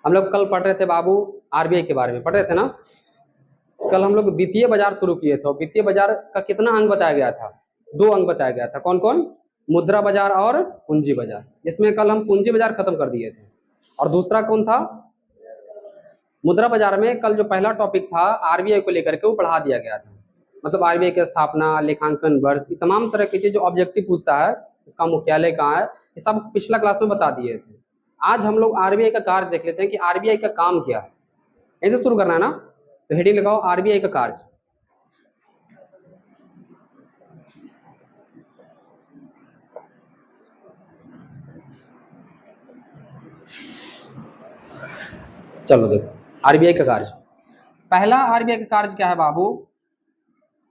हम लोग कल पढ़ रहे थे बाबू आरबीआई के बारे में पढ़ रहे थे ना। कल हम लोग वित्तीय बाजार शुरू किए थे और वित्तीय बाजार का कितना अंग बताया गया था? 2 अंग बताया गया था। कौन कौन? मुद्रा बाजार और पूंजी बाजार। इसमें कल हम पूंजी बाजार खत्म कर दिए थे। और दूसरा कौन था? मुद्रा बाजार में कल जो पहला टॉपिक था आरबीआई को लेकर के वो पढ़ा दिया गया था। मतलब आरबीआई की स्थापना, लेखांकन वर्ष, ये तमाम तरह की चीज जो ऑब्जेक्टिव पूछता है, इसका मुख्यालय कहाँ है, ये सब पिछला क्लास में बता दिए थे। आज हम लोग आरबीआई का कार्य देख लेते हैं कि आरबीआई का काम क्या है। ऐसे शुरू करना है ना, तो हेडिंग लगाओ आरबीआई का कार्य। चलो देखो आरबीआई का कार्य। पहला आरबीआई का कार्य क्या है बाबू?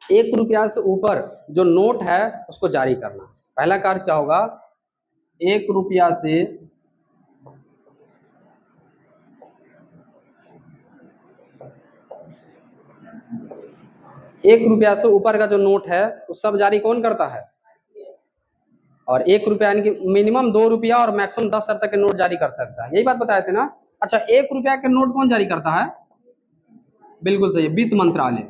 1 रुपया से ऊपर जो नोट है उसको जारी करना। पहला कार्य क्या होगा? 1 रुपया से 1 रुपया से ऊपर का जो नोट है वो सब जारी कौन करता है? और 1 रुपया यानी कि मिनिमम 2 रुपया और मैक्सिमम 10 तक के नोट जारी कर सकता है। यही बात बताए थे ना। अच्छा, 1 रुपया के नोट कौन जारी करता है? बिल्कुल सही, वित्त मंत्रालय।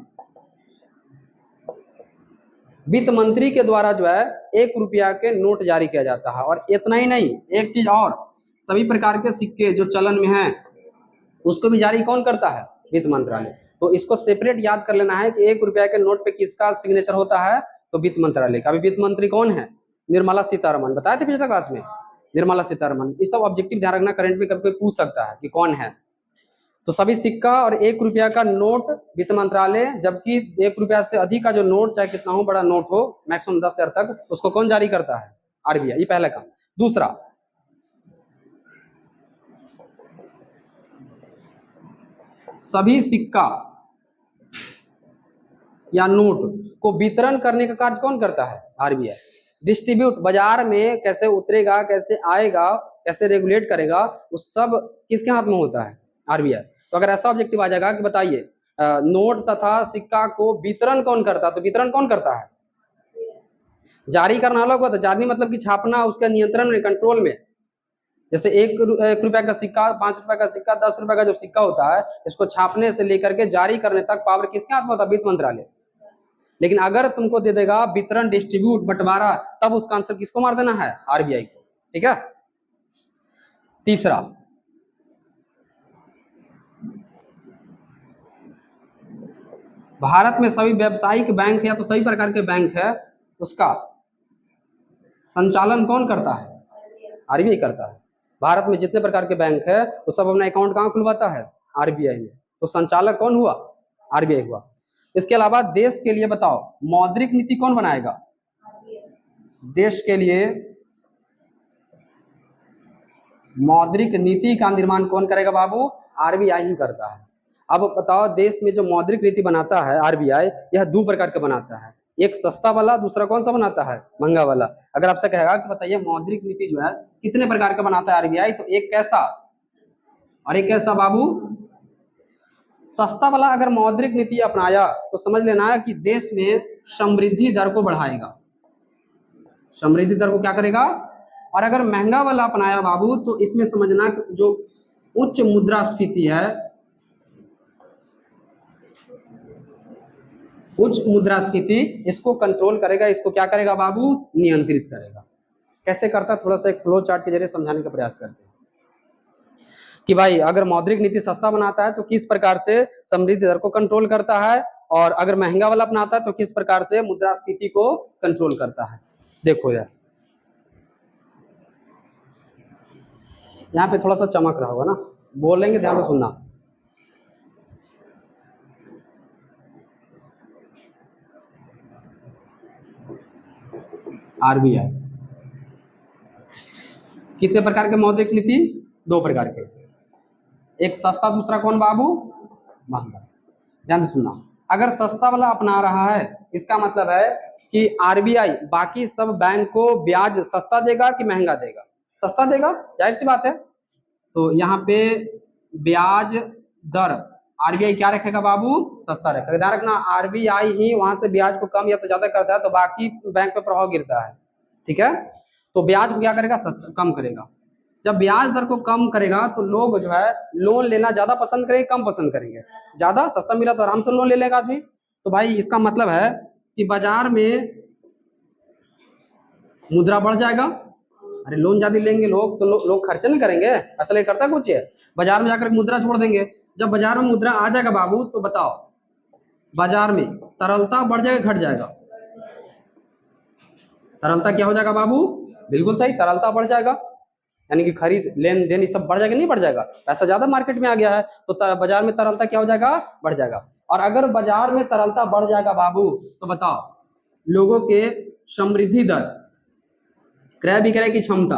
वित्त मंत्री के द्वारा जो है 1 रुपया के नोट जारी किया जाता है। और इतना ही नहीं, एक चीज और, सभी प्रकार के सिक्के जो चलन में हैं उसको भी जारी कौन करता है? वित्त मंत्रालय। तो इसको सेपरेट याद कर लेना है कि 1 रुपया के नोट पे किसका सिग्नेचर होता है? तो वित्त मंत्रालय का। अभी वित्त मंत्री कौन है? निर्मला सीतारमण। बताए थे पिछले क्लास में, निर्मला सीतारमण। इस सब ऑब्जेक्टिव ध्यान रखना, करंट में कभी पूछ सकता है कि कौन है। तो सभी सिक्का और 1 रुपया का नोट वित्त मंत्रालय, जबकि 1 रुपया से अधिक का जो नोट, चाहे कितना हो बड़ा नोट हो, मैक्सिमम 10,000 तक, उसको कौन जारी करता है? आरबीआई। ये पहला काम। दूसरा, सभी सिक्का या नोट को वितरण करने का कार्य कौन करता है? आरबीआई। डिस्ट्रीब्यूट, बाजार में कैसे उतरेगा, कैसे आएगा, कैसे रेगुलेट करेगा, वो सब किसके हाथ में होता है? आरबीआई। तो अगर ऐसा ऑब्जेक्टिव आ जाएगा कि बताइए नोट तथा सिक्का को वितरण कौन करता है, तो वितरण कौन करता है? जारी करना अलग होता है। जारी मतलब कि छापना, उसके नियंत्रण में, कंट्रोल में। जैसे 1 रुपया का सिक्का, 5 रुपया का सिक्का, 10 रुपया का जो सिक्का होता है, इसको छापने से लेकर के जारी करने तक पावर किसके हाथ में होता है? वित्त मंत्रालय। लेकिन अगर तुमको दे देगा वितरण, डिस्ट्रीब्यूट, बंटवारा, तब उसका आंसर किसको मार देना है? आरबीआई को। ठीक है। तीसरा, भारत में सभी व्यावसायिक बैंक है या तो सभी प्रकार के बैंक है, उसका संचालन कौन करता है? आरबीआई करता है। भारत में जितने प्रकार के बैंक है वो सब अपना अकाउंट कहाँ खुलवाता है? आरबीआई में। तो संचालक कौन हुआ? आरबीआई हुआ। इसके अलावा देश के लिए बताओ मौद्रिक नीति कौन बनाएगा? देश के लिए मौद्रिक नीति का निर्माण कौन करेगा बाबू? आरबीआई ही करता है। अब बताओ, देश में जो मौद्रिक नीति बनाता है आरबीआई, यह 2 प्रकार का बनाता है। एक सस्ता वाला, दूसरा कौन सा बनाता है? महंगा वाला। अगर आपसे कहेगा कि बताइए मौद्रिक नीति जो है कितने प्रकार का बनाता है आरबीआई, तो एक कैसा और एक कैसा बाबू? सस्ता वाला अगर मौद्रिक नीति अपनाया तो समझ लेना है कि देश में समृद्धि दर को बढ़ाएगा। समृद्धि दर को क्या करेगा? और अगर महंगा वाला अपनाया बाबू, तो इसमें समझना कि जो उच्च मुद्रास्फीति है, उच्च मुद्रास्फीति, इसको कंट्रोल करेगा। इसको क्या करेगा बाबू? नियंत्रित करेगा। कैसे करता है, थोड़ा सा एक फ्लो चार्ट के जरिए समझाने का प्रयास करते हैं कि भाई अगर मौद्रिक नीति सस्ता बनाता है तो किस प्रकार से समृद्धि दर को कंट्रोल करता है, और अगर महंगा वाला अपनाता है तो किस प्रकार से मुद्रास्फीति को कंट्रोल करता है। देखो यार, यहाँ पे थोड़ा सा चमक रहा होगा ना, बोलेंगे ध्यान से सुनना। आरबीआई कितने प्रकार के मौद्रिक नीति? 2 प्रकार के, एक सस्ता, दूसरा कौन बाबू? महंगा। ध्यान से सुनना। अगर सस्ता वाला अपना रहा है, इसका मतलब है कि आरबीआई बाकी सब बैंक को ब्याज सस्ता देगा कि महंगा देगा? सस्ता देगा, जाहिर सी बात है। तो यहाँ पे ब्याज दर आरबीआई क्या रखेगा बाबू? सस्ता रखेगा। ध्यान रखना, आरबीआई ही वहां से ब्याज को कम या तो ज्यादा करता है, तो बाकी बैंक पे प्रभाव गिरता है। ठीक है। तो ब्याज को क्या करेगा? सस्ता, कम करेगा। जब ब्याज दर को कम करेगा तो लोग जो है लोन लेना ज्यादा पसंद करेंगे, कम पसंद करेंगे? ज्यादा। सस्ता मिला तो आराम से लोन ले लेगा आदमी। तो भाई इसका मतलब है कि बाजार में मुद्रा बढ़ जाएगा। अरे लोन ज्यादा लेंगे लोग तो लोग खर्चे नहीं करेंगे, असल करता कुछ है, बाजार में जाकर मुद्रा छोड़ देंगे। जब बाजार में मुद्रा आ जाएगा बाबू, तो बताओ बाजार में तरलता बढ़ जाएगा घट जाएगा? तरलता क्या हो जाएगा बाबू? बिल्कुल सही, तरलता बढ़ जाएगा, यानी कि खरीद लेन देन ये सब बढ़ जाएगा, नहीं बढ़ जाएगा? पैसा ज्यादा मार्केट में आ गया है तो बाजार में तरलता क्या हो जाएगा? बढ़ जाएगा। और अगर बाजार में तरलता बढ़ जाएगा बाबू, तो बताओ लोगों के समृद्धि दर, क्रय विक्रय की क्षमता,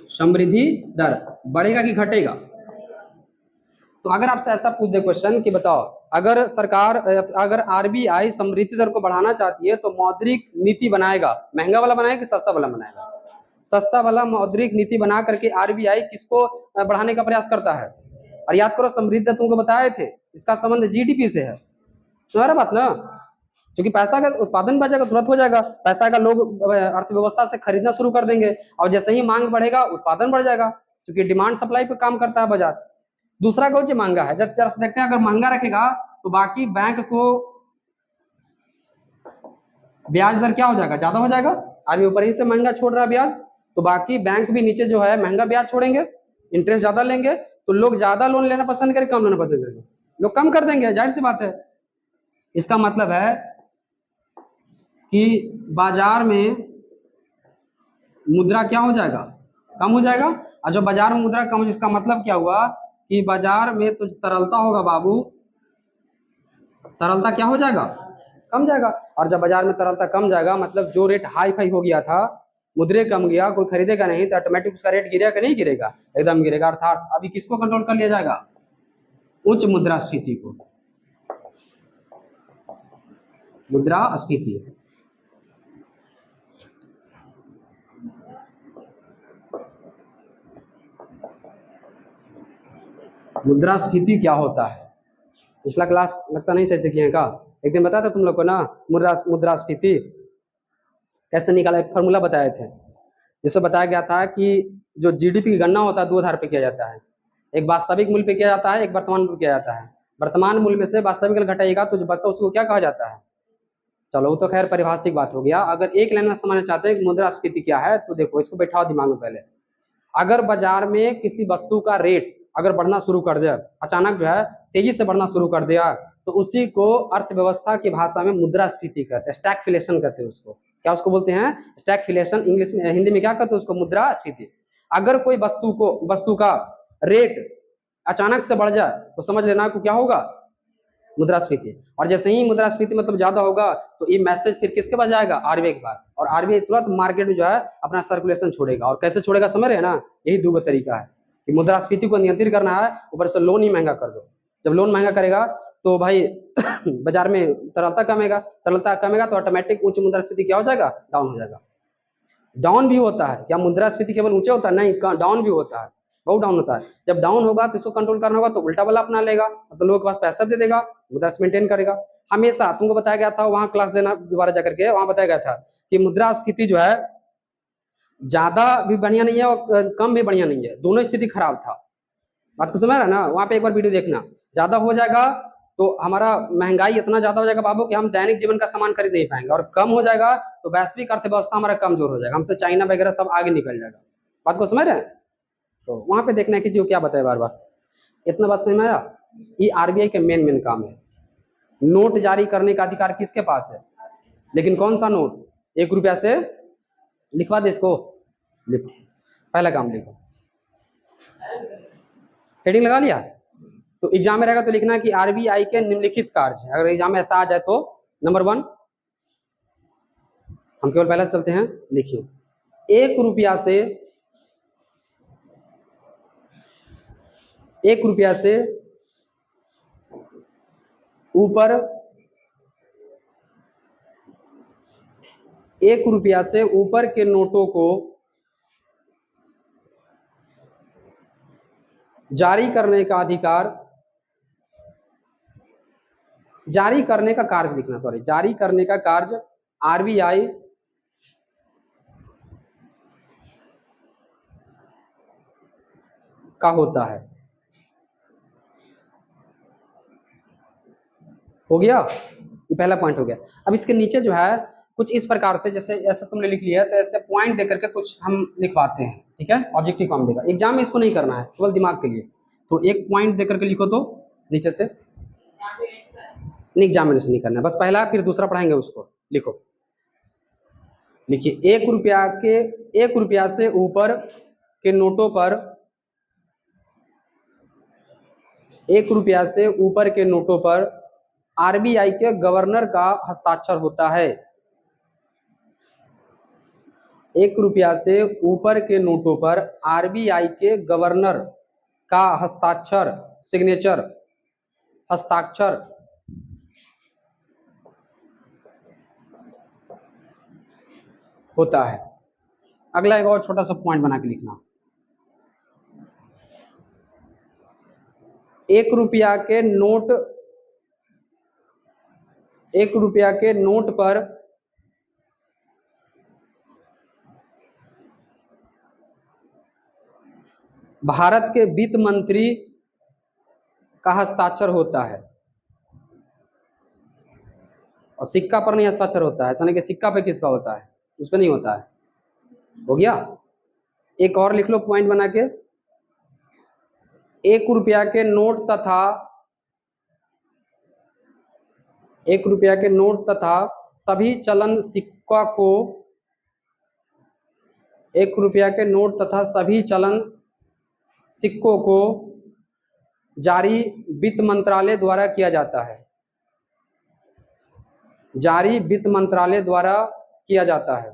समृद्धि दर बढ़ेगा कि घटेगा? तो अगर आपसे ऐसा पूछ दे क्वेश्चन कि बताओ अगर सरकार, अगर आरबीआई समृद्धि दर को बढ़ाना चाहती है तो मौद्रिक नीति बनाएगा, महंगा वाला बनाएगा कि सस्ता वाला बनाएगा? सस्ता वाला मौद्रिक नीति बना करके आरबीआई किसको बढ़ाने का प्रयास करता है? और याद करो समृद्धि दर तुमको बताए थे, इसका संबंध जीडीपी से है, तुम्हारा बात ना। क्योंकि पैसा का उत्पादन बढ़ जाएगा तुरंत हो जाएगा, पैसा का लोग अर्थव्यवस्था से खरीदना शुरू कर देंगे, और जैसे ही मांग बढ़ेगा उत्पादन बढ़ जाएगा, क्योंकि डिमांड सप्लाई पे काम करता है बाजार। दूसरा कौन सी महंगा है, जब जरा देखते हैं, अगर महंगा रखेगा तो बाकी बैंक को ब्याज दर क्या हो जाएगा? ज्यादा हो जाएगा। आरबीआई ऊपर ही से महंगा छोड़ रहा है ब्याज, तो बाकी बैंक भी नीचे जो है महंगा ब्याज छोड़ेंगे, इंटरेस्ट ज्यादा लेंगे, तो लोग ज्यादा लोन लेना पसंद करेंगे कम लेना पसंद करेंगे? लोग कम कर देंगे, जाहिर सी बात है। इसका मतलब है कि बाजार में मुद्रा क्या हो जाएगा? कम हो जाएगा। और जब बाजार में मुद्रा कम हो, इसका मतलब क्या हुआ कि बाजार में तो तरलता होगा बाबू, तरलता क्या हो जाएगा? कम जाएगा। और जब बाजार में तरलता कम जाएगा मतलब जो रेट हाई फाई हो गया था, मुद्रे कम गया, कोई खरीदेगा नहीं, तो ऑटोमेटिक उसका रेट गिरेगा कि नहीं गिरेगा? एकदम गिरेगा। अर्थात अभी किसको कंट्रोल कर लिया जाएगा? उच्च मुद्रास्फीति को, मुद्रास्फीति। मुद्रास्फीति क्या होता है? पिछला क्लास लगता नहीं सही से किए का, एक दिन बताया था तुम लोग को ना मुद्रास्फीति कैसे निकाला, एक फॉर्मूला बताए थे, जिसमें बताया गया था कि जो जीडीपी की गणना होता है दो आधार पे किया जाता है, एक वास्तविक मूल्य पे किया जाता है, एक वर्तमान मूल्य किया जाता है। वर्तमान मूल्य में से वास्तविक मूल्य घटाएगा तो जो बचता उसको क्या कहा जाता है? चलो वो तो खैर पारिभाषिक बात हो गया। अगर एक लाइन में समझना चाहते हैं कि मुद्रास्फीति क्या है, तो देखो इसको बैठाओ दिमाग में पहले। अगर बाजार में किसी वस्तु का रेट अगर बढ़ना शुरू कर दे, अचानक जो है तेजी से बढ़ना शुरू कर दिया, तो उसी को अर्थव्यवस्था की भाषा में मुद्रास्फीति कहते हैं, स्टैगफ्लेशन कहते हैं उसको। क्या उसको बोलते हैं? स्टैगफ्लेशन। इंग्लिश में, हिंदी में क्या कहते हैं उसको? मुद्रास्फीति। अगर कोई वस्तु का रेट अचानक से बढ़ जाए तो समझ लेना को क्या होगा? मुद्रास्फीति। और जैसे ही मुद्रास्फीति मतलब ज्यादा होगा तो ये मैसेज फिर किसके पास जाएगा? आरबीआई के पास, और आरबीआई तुरंत मार्केट में जो है अपना सर्कुलेशन छोड़ेगा। और कैसे छोड़ेगा समझ रहे हैं ना? यही दो तरीका है कि मुद्रास्फीति को नियंत्रित करना है, ऊपर से लोन ही महंगा कर दो। जब लोन महंगा करेगा तो भाई बाजार में तरलता कमेगा, तरलता कमेगा तो ऑटोमेटिक उच्च मुद्रास्फीति क्या हो जाएगा? डाउन हो जाएगा। डाउन भी होता है क्या? मुद्रास्फीति केवल ऊंचे होता है? नहीं, डाउन भी होता है, बहुत डाउन होता है। जब डाउन होगा तो इसको कंट्रोल करना होगा तो उल्टा वाला अपना लेगा, तो लोगों के पास पैसा दे देगा, मुद्रा मेंटेन करेगा। हमेशा तुमको बताया गया था, वहां क्लास देना दोबारा जाकर के, वहां बताया गया था कि मुद्रास्फीति जो है ज्यादा भी बढ़िया नहीं है और कम भी बढ़िया नहीं है, दोनों स्थिति खराब था। बात को समझ रहा है ना? वहां पे एक बार वीडियो देखना। ज्यादा हो जाएगा तो हमारा महंगाई इतना ज्यादा हो जाएगा बाबू कि हम दैनिक जीवन का सामान खरीद नहीं पाएंगे, और कम हो जाएगा तो वैश्विक अर्थव्यवस्था हमारा कमजोर हो जाएगा, हमसे चाइना वगैरह सब आगे निकल जाएगा। बात को समझ रहे हैं? तो वहां पे देखना कि जो क्या बताए बार बार। इतना बात समझ में आया? ये आरबीआई के मेन मेन काम है। नोट जारी करने का अधिकार किसके पास है? लेकिन कौन सा नोट? 1 रुपया से लिखवा दे इसको, लिखो पहला काम, लिखो। हेडिंग लगा लिया? तो एग्जाम में रहेगा तो लिखना कि आरबीआई के निम्नलिखित कार्य, अगर एग्जाम में ऐसा आ जाए तो नंबर 1, हम केवल पहले चलते हैं, लिखिए 1 रुपया से, 1 रुपया से ऊपर, 1 रुपया से ऊपर के नोटों को जारी करने का अधिकार, जारी करने का कार्य लिखना, सॉरी, जारी करने का कार्य आरबीआई का होता है। हो गया, ये पहला पॉइंट हो गया। अब इसके नीचे जो है कुछ इस प्रकार से, जैसे ऐसा तुमने लिख लिया तो ऐसे पॉइंट देकर के कुछ हम लिखवाते हैं, ठीक है। ऑब्जेक्टिव काम देगा, एग्जाम में इसको नहीं करना है, केवल दिमाग के लिए। तो एक पॉइंट देकर के लिखो तो नीचे से, नहीं एग्जामिनेशन नहीं करना है, बस पहला फिर दूसरा पढ़ाएंगे उसको। लिखो, लिखिए, 1 रुपया के, 1 रुपया से ऊपर के नोटों पर, 1 रुपया से ऊपर के नोटों पर आरबीआई के गवर्नर का हस्ताक्षर होता है। 1 रुपया से ऊपर के नोटों पर आरबीआई के गवर्नर का हस्ताक्षर, सिग्नेचर, हस्ताक्षर होता है। अगला एक और छोटा सा पॉइंट बना के लिखना, 1 रुपया के नोट, 1 रुपया के नोट पर भारत के वित्त मंत्री का हस्ताक्षर होता है। और सिक्का पर नहीं हस्ताक्षर होता है, यानी कि सिक्का पे किसका होता है, इस पे नहीं होता है। हो गया। एक और लिख लो पॉइंट बना के, 1 रुपया के नोट तथा, 1 रुपया के नोट तथा सभी चलन सिक्का को, 1 रुपया के नोट तथा सभी चलन सिक्कों को जारी वित्त मंत्रालय द्वारा किया जाता है। जारी वित्त मंत्रालय द्वारा किया जाता है।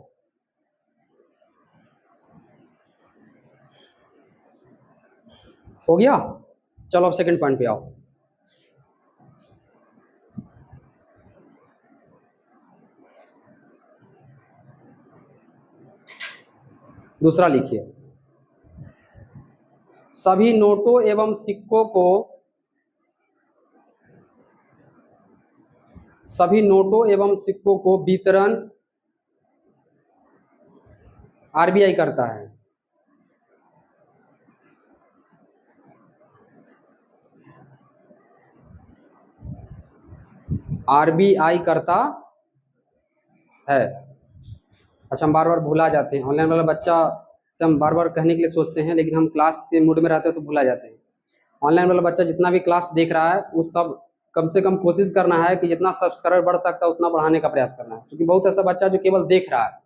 हो गया। चलो अब सेकंड पॉइंट पे आओ। दूसरा लिखिए, सभी नोटों एवं सिक्कों को, सभी नोटों एवं सिक्कों को वितरण आरबीआई करता है। आरबीआई करता है। अच्छा, हम बार बार भुला जाते हैं, ऑनलाइन वाला बच्चा से हम बार बार कहने के लिए सोचते हैं, लेकिन हम क्लास के मूड में रहते हैं तो भुला जाते हैं। ऑनलाइन वाला बच्चा जितना भी क्लास देख रहा है वो सब कम से कम कोशिश करना है कि जितना सब्सक्राइबर बढ़ सकता है उतना बढ़ाने का प्रयास करना है, क्योंकि बहुत ऐसा बच्चा जो केवल देख रहा है,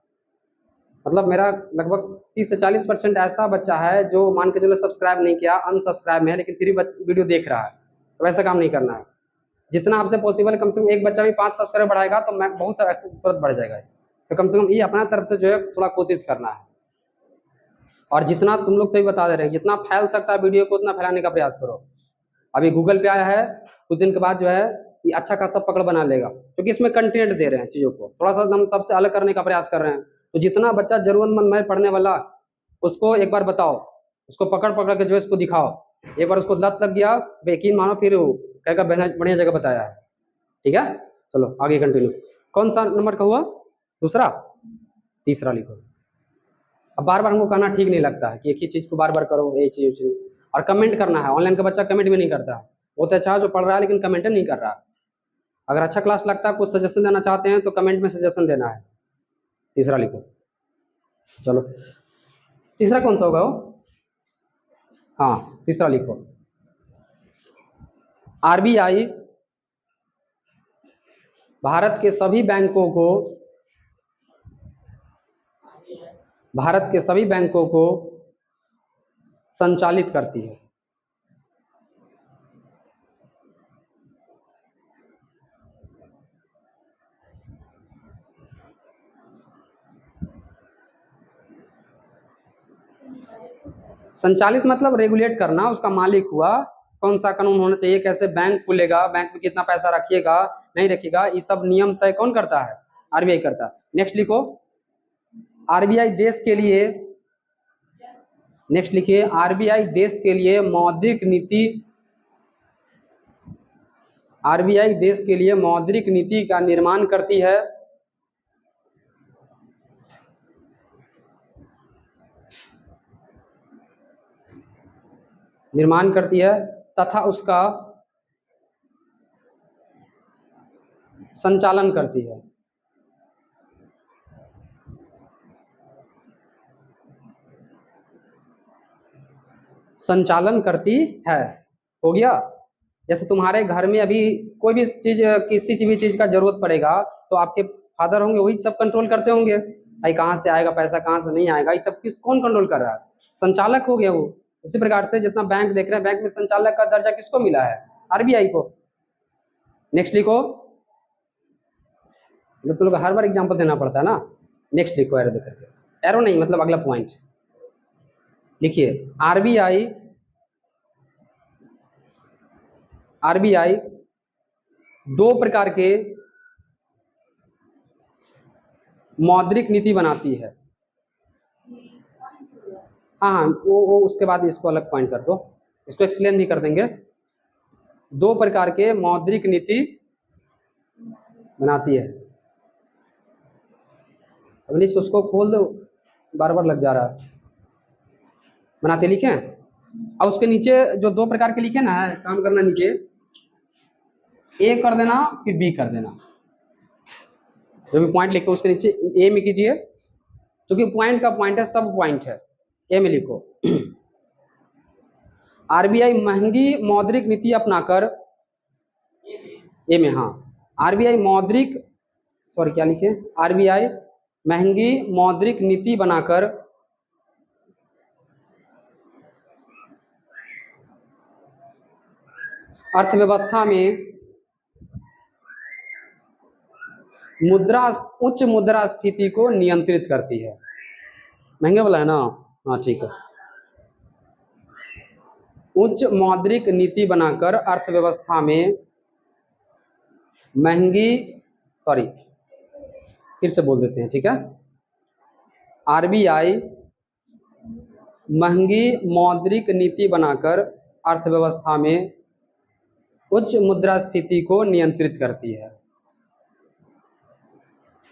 मतलब मेरा लगभग 30 से 40% ऐसा बच्चा है जो मान के चलो सब्सक्राइब नहीं किया, अनसब्सक्राइब में है, लेकिन फिर भी वीडियो देख रहा है। तो वैसा काम नहीं करना है। जितना आपसे पॉसिबल है, कम से कम एक बच्चा भी 5 सब्सक्राइबर बढ़ाएगा तो मैं बहुत सारा तुरंत बढ़ जाएगा। तो कम से कम ये अपना तरफ से जो है थोड़ा कोशिश करना है। और जितना तुम लोग सही बता दे रहे हैं, जितना फैल सकता है वीडियो को उतना फैलाने का प्रयास करो। अभी गूगल पे आया है, कुछ दिन के बाद जो है ये अच्छा खासा पकड़ बना लेगा, क्योंकि इसमें कंटेंट दे रहे हैं, चीज़ों को थोड़ा सा हम सबसे अलग करने का प्रयास कर रहे हैं। तो जितना बच्चा जरूरतमंद है पढ़ने वाला, उसको एक बार बताओ, उसको पकड़ पकड़ के जो है उसको दिखाओ। एक बार उसको लत लग गया, यकीन मानो फिर वो कहेगा बढ़िया जगह बताया है। ठीक है, चलो आगे कंटिन्यू। कौन सा नंबर का हुआ? दूसरा। तीसरा लिखो। अब बार बार हमको कहना ठीक नहीं लगता है कि एक ही चीज़ को बार बार करो, एक चीज़। और कमेंट करना है, ऑनलाइन का बच्चा कमेंट भी नहीं करता है। बहुत अच्छा जो पढ़ रहा है लेकिन कमेंट नहीं कर रहा है। अगर अच्छा क्लास लगता है, कुछ सजेशन देना चाहते हैं तो कमेंट में सजेशन देना है। तीसरा लिखो। चलो तीसरा कौन सा होगा वो? हाँ, तीसरा लिखो, आरबीआई भारत के सभी बैंकों को, भारत के सभी बैंकों को संचालित करती है। संचालित मतलब रेगुलेट करना, उसका मालिक हुआ, कौन सा कानून होना चाहिए, कैसे बैंक खुलेगा, बैंक में कितना पैसा रखिएगा नहीं रखिएगा, ये सब नियम तय कौन करता है? आरबीआई करता है। नेक्स्ट लिखो, आरबीआई देश के लिए, नेक्स्ट लिखिए, आरबीआई देश के लिए मौद्रिक नीति, आरबीआई देश के लिए मौद्रिक नीति का निर्माण करती है। निर्माण करती है तथा उसका संचालन करती है। संचालन करती है। हो गया। जैसे तुम्हारे घर में अभी कोई भी चीज, किसी भी चीज का जरूरत पड़ेगा तो आपके फादर होंगे, वही सब कंट्रोल करते होंगे, भाई कहाँ से आएगा पैसा, कहाँ से नहीं आएगा, ये सब किस कौन कंट्रोल कर रहा है? संचालक हो गया वो। उसी प्रकार से जितना बैंक देख रहे हैं, बैंक में संचालक का दर्जा किसको मिला है? आरबीआई को। नेक्स्ट लिखो। तुम लोग हर बार एग्जाम्पल देना पड़ता है ना। नेक्स्ट लिखो एरो देकर के, एरो नहीं मतलब अगला पॉइंट लिखिए। आरबीआई आरबीआई दो प्रकार के मौद्रिक नीति बनाती है। हाँ हाँ, वो उसके बाद इसको अलग पॉइंट कर दो, इसको एक्सप्लेन भी कर देंगे। दो प्रकार के मौद्रिक नीति बनाती है। अब नहीं उसको खोल दो, बार बार लग जा रहा है। बनाते लिखे और उसके नीचे जो दो प्रकार के लिखे ना, है काम करना, नीचे ए कर देना फिर बी कर देना। जो भी पॉइंट लिखो उसके नीचे ए में कीजिए, क्योंकि पॉइंट का पॉइंट है, सब पॉइंट है। ए में लिखो। आरबीआई महंगी मौद्रिक नीति अपनाकर, ए में, हाँ, आरबीआई मौद्रिक, सॉरी क्या लिखे, आरबीआई महंगी मौद्रिक नीति बनाकर अर्थव्यवस्था में उच्च मुद्रास्फीति को नियंत्रित करती है। महंगे वाला है ना, हाँ ठीक है। उच्च मौद्रिक नीति बनाकर अर्थव्यवस्था में महंगी, सॉरी फिर से बोल देते हैं, ठीक है। आरबीआई महंगी मौद्रिक नीति बनाकर अर्थव्यवस्था में उच्च मुद्रास्फीति को नियंत्रित करती है।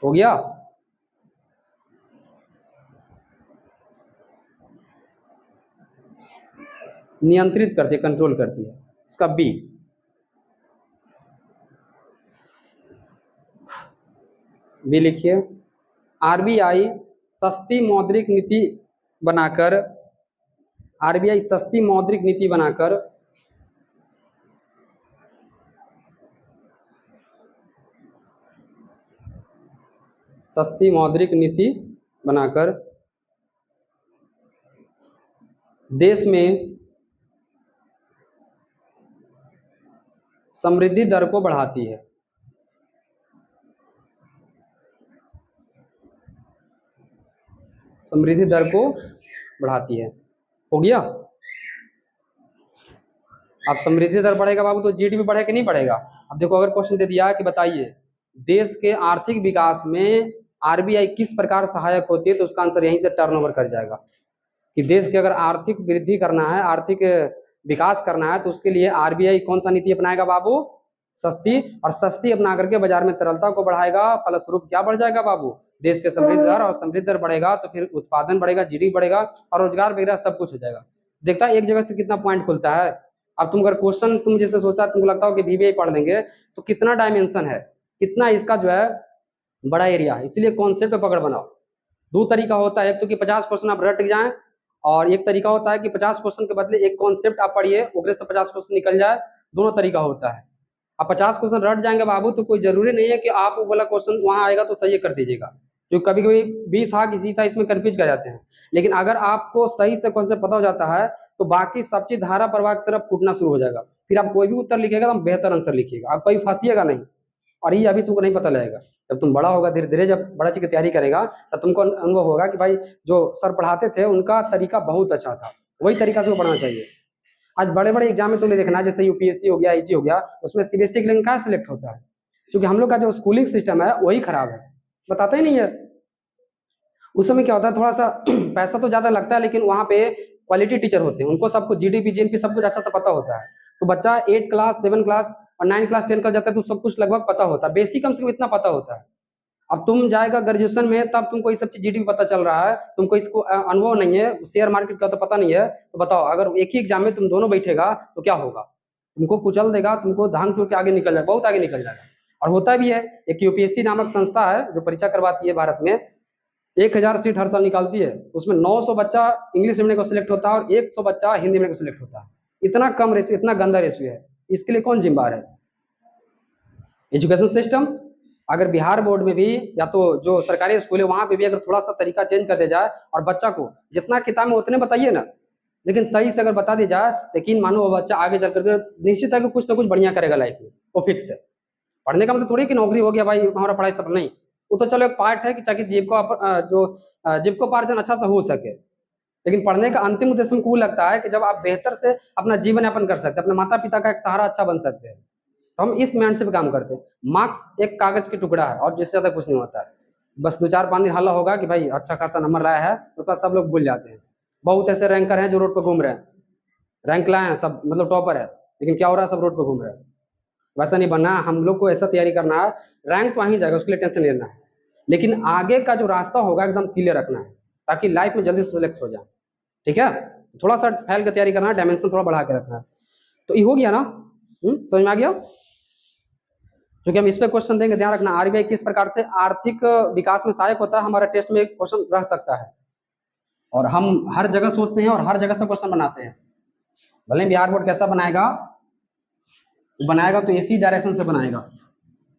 हो गया। नियंत्रित करती है, कंट्रोल करती है। इसका बी लिखिए। आरबीआई सस्ती मौद्रिक नीति बनाकर, आरबीआई सस्ती मौद्रिक नीति बनाकर सस्ती मौद्रिक नीति बनाकर देश में समृद्धि दर को बढ़ाती है। समृद्धि दर को बढ़ाती है। हो गया। अब समृद्धि दर बढ़ेगा बाबू तो जीडीपी बढ़ेगा कि नहीं बढ़ेगा? अब देखो, अगर क्वेश्चन दे दिया कि बताइए देश के आर्थिक विकास में आरबीआई किस प्रकार सहायक होती है, तो उसका आंसर यहीं से टर्नओवर कर जाएगा कि देश के अगर आर्थिक वृद्धि करना है, आर्थिक विकास करना है, तो उसके लिए आरबीआई कौन सा नीति अपनाएगा बाबू? सस्ती। और सस्ती अपना करके बाजार में तरलता को बढ़ाएगा, फलस्वरूप क्या बढ़ जाएगा बाबू? देश के समृद्धि दर, और समृद्धि दर बढ़ेगा तो फिर उत्पादन बढ़ेगा, जीडीपी बढ़ेगा और रोजगार बढ़ेगा, सब कुछ हो जाएगा। देखता है एक जगह से कितना पॉइंट खुलता है। अब तुम अगर क्वेश्चन तुम जैसे सोचता है, तुमको लगता हो कि वीवीआई पढ़ लेंगे तो कितना डायमेंशन है, कितना इसका जो है बड़ा एरिया है, इसलिए कॉन्सेप्ट पे पकड़ बनाओ। दो तरीका होता है, एक तो कि 50 क्वेश्चन आप रट जाएं, और एक तरीका होता है कि 50 क्वेश्चन के बदले एक कॉन्सेप्ट आप पढ़िए, उगरे से 50 क्वेश्चन निकल जाए। दोनों तरीका होता है। अब 50 क्वेश्चन रट जाएंगे बाबू तो कोई जरूरी नहीं है कि आप वो वाला क्वेश्चन वहां आएगा तो सही कर दीजिएगा, जो कभी कभी बी था किसी था इसमें कंफ्यूज कर जाते हैं। लेकिन अगर आपको सही से कॉन्सेप्ट पता हो जाता है तो बाकी सब चीज धारा प्रवाह की तरफ फूटना शुरू हो जाएगा। फिर आप कोई भी उत्तर लिखेगा तो बेहतर आंसर लिखिएगा, आप कभी फंसिएगा नहीं। और ये अभी तुमको नहीं पता लगेगा, जब तुम बड़ा होगा धीरे धीरे, जब बड़ा चीज की तैयारी करेगा तब तुमको अनुभव होगा कि भाई जो सर पढ़ाते थे उनका तरीका बहुत अच्छा था, वही तरीका से पढ़ना चाहिए। आज बड़े बड़े एग्जाम में तुम्हें देखना है, जैसे यूपीएससी हो गया, आईजी हो गया, उसमें सीबीएसई के लिए कहाँ सिलेक्ट होता है? क्योंकि हम लोग का जो स्कूलिंग सिस्टम है वही खराब है, बताता ही नहीं है। उस समय क्या होता है, थोड़ा सा पैसा तो ज्यादा लगता है लेकिन वहाँ पे क्वालिटी टीचर होते हैं, उनको सब कुछ जीडीपी जीएनपी सब कुछ अच्छा से पता होता है। तो बच्चा 8 क्लास 7 क्लास और 9 क्लास 10 क्लास जाता है तो सब कुछ लगभग पता होता है, बेसिक कम से कम इतना पता होता है। अब तुम जाएगा ग्रेजुएशन में, तब तुमको ये सब चीज जीडी पता चल रहा है, तुमको इसको अनुभव नहीं है, शेयर मार्केट का तो पता नहीं है, तो बताओ अगर एक ही एग्जाम में तुम दोनों बैठेगा तो क्या होगा? तुमको कुचल देगा, तुमको धान चूर के आगे निकल जाएगा, बहुत आगे निकल जाएगा। और होता भी है। एक यूपीएससी नामक संस्था है जो परीक्षा करवाती है भारत में, 1000 सीट हर साल निकालती है, उसमें 900 बच्चा इंग्लिश मीडियम को सिलेक्ट होता है और 100 बच्चा हिंदी मीडियम को सिलेक्ट होता है। इतना कम रेशियो, इतना गंदा रेशियो है, इसके लिए कौन जिम्मेदार है? Education system. अगर बिहार बोर्ड में भी या तो जो सरकारी स्कूल है वहां पे भी अगर थोड़ा सा तरीका चेंज कर दिया जाए और बच्चा को जितना किताब में उतने बताइए ना, लेकिन सही से अगर बता दी जाए, यकीन मानो वो बच्चा आगे चल करके निश्चित है कि कुछ ना कुछ बढ़िया करेगा लाइफ में, वो फिक्स है। पढ़ने का मतलब थोड़ी कि नौकरी हो गया भाई हमारा पढ़ाई सब नहीं, वो तो चलो एक पार्ट है कि ताकि जीविकोपार्जन अच्छा सा हो सके, लेकिन पढ़ने का अंतिम उद्देश्य हमको लगता है कि जब आप बेहतर से अपना जीवन यापन कर सकते हैं, अपने माता पिता का एक सहारा अच्छा बन सकते हैं, तो हम इस माइंड से भी काम करते हैं। मार्क्स एक कागज की टुकड़ा है और जिससे ज्यादा कुछ नहीं होता है। बस 2 4 5 दिन हल्ला होगा कि भाई अच्छा खासा नंबर लाया है, तो उसके बाद सब लोग भूल जाते हैं। बहुत ऐसे रैंकर हैं जो रोड पर घूम रहे हैं, रैंक लाए हैं सब, मतलब टॉपर है, लेकिन क्या हो रहा है, सब रोड पर घूम रहे हैं। वैसा नहीं बनना है, हम लोग को ऐसा तैयारी करना है, रैंक तो आ ही जाएगा, उसके लिए टेंशन लेना है, लेकिन आगे का जो रास्ता होगा एकदम क्लियर रखना है, ताकि लाइफ में जल्दी सेलेक्ट हो जाए। ठीक है, थोड़ा सा फैल का तैयारी करना है, डायमेंशन थोड़ा बढ़ा के रखना है। तो ये हो गया ना, समझ में आ गया? क्योंकि हम इस पे क्वेश्चन देंगे, ध्यान रखना आरबीआई किस प्रकार से आर्थिक विकास में सहायक होता है, हमारा टेस्ट में क्वेश्चन रह सकता है। और हम हर जगह सोचते हैं और हर जगह से क्वेश्चन बनाते हैं, भले बिहार बोर्ड कैसा बनाएगा, बनाएगा तो इसी डायरेक्शन से बनाएगा।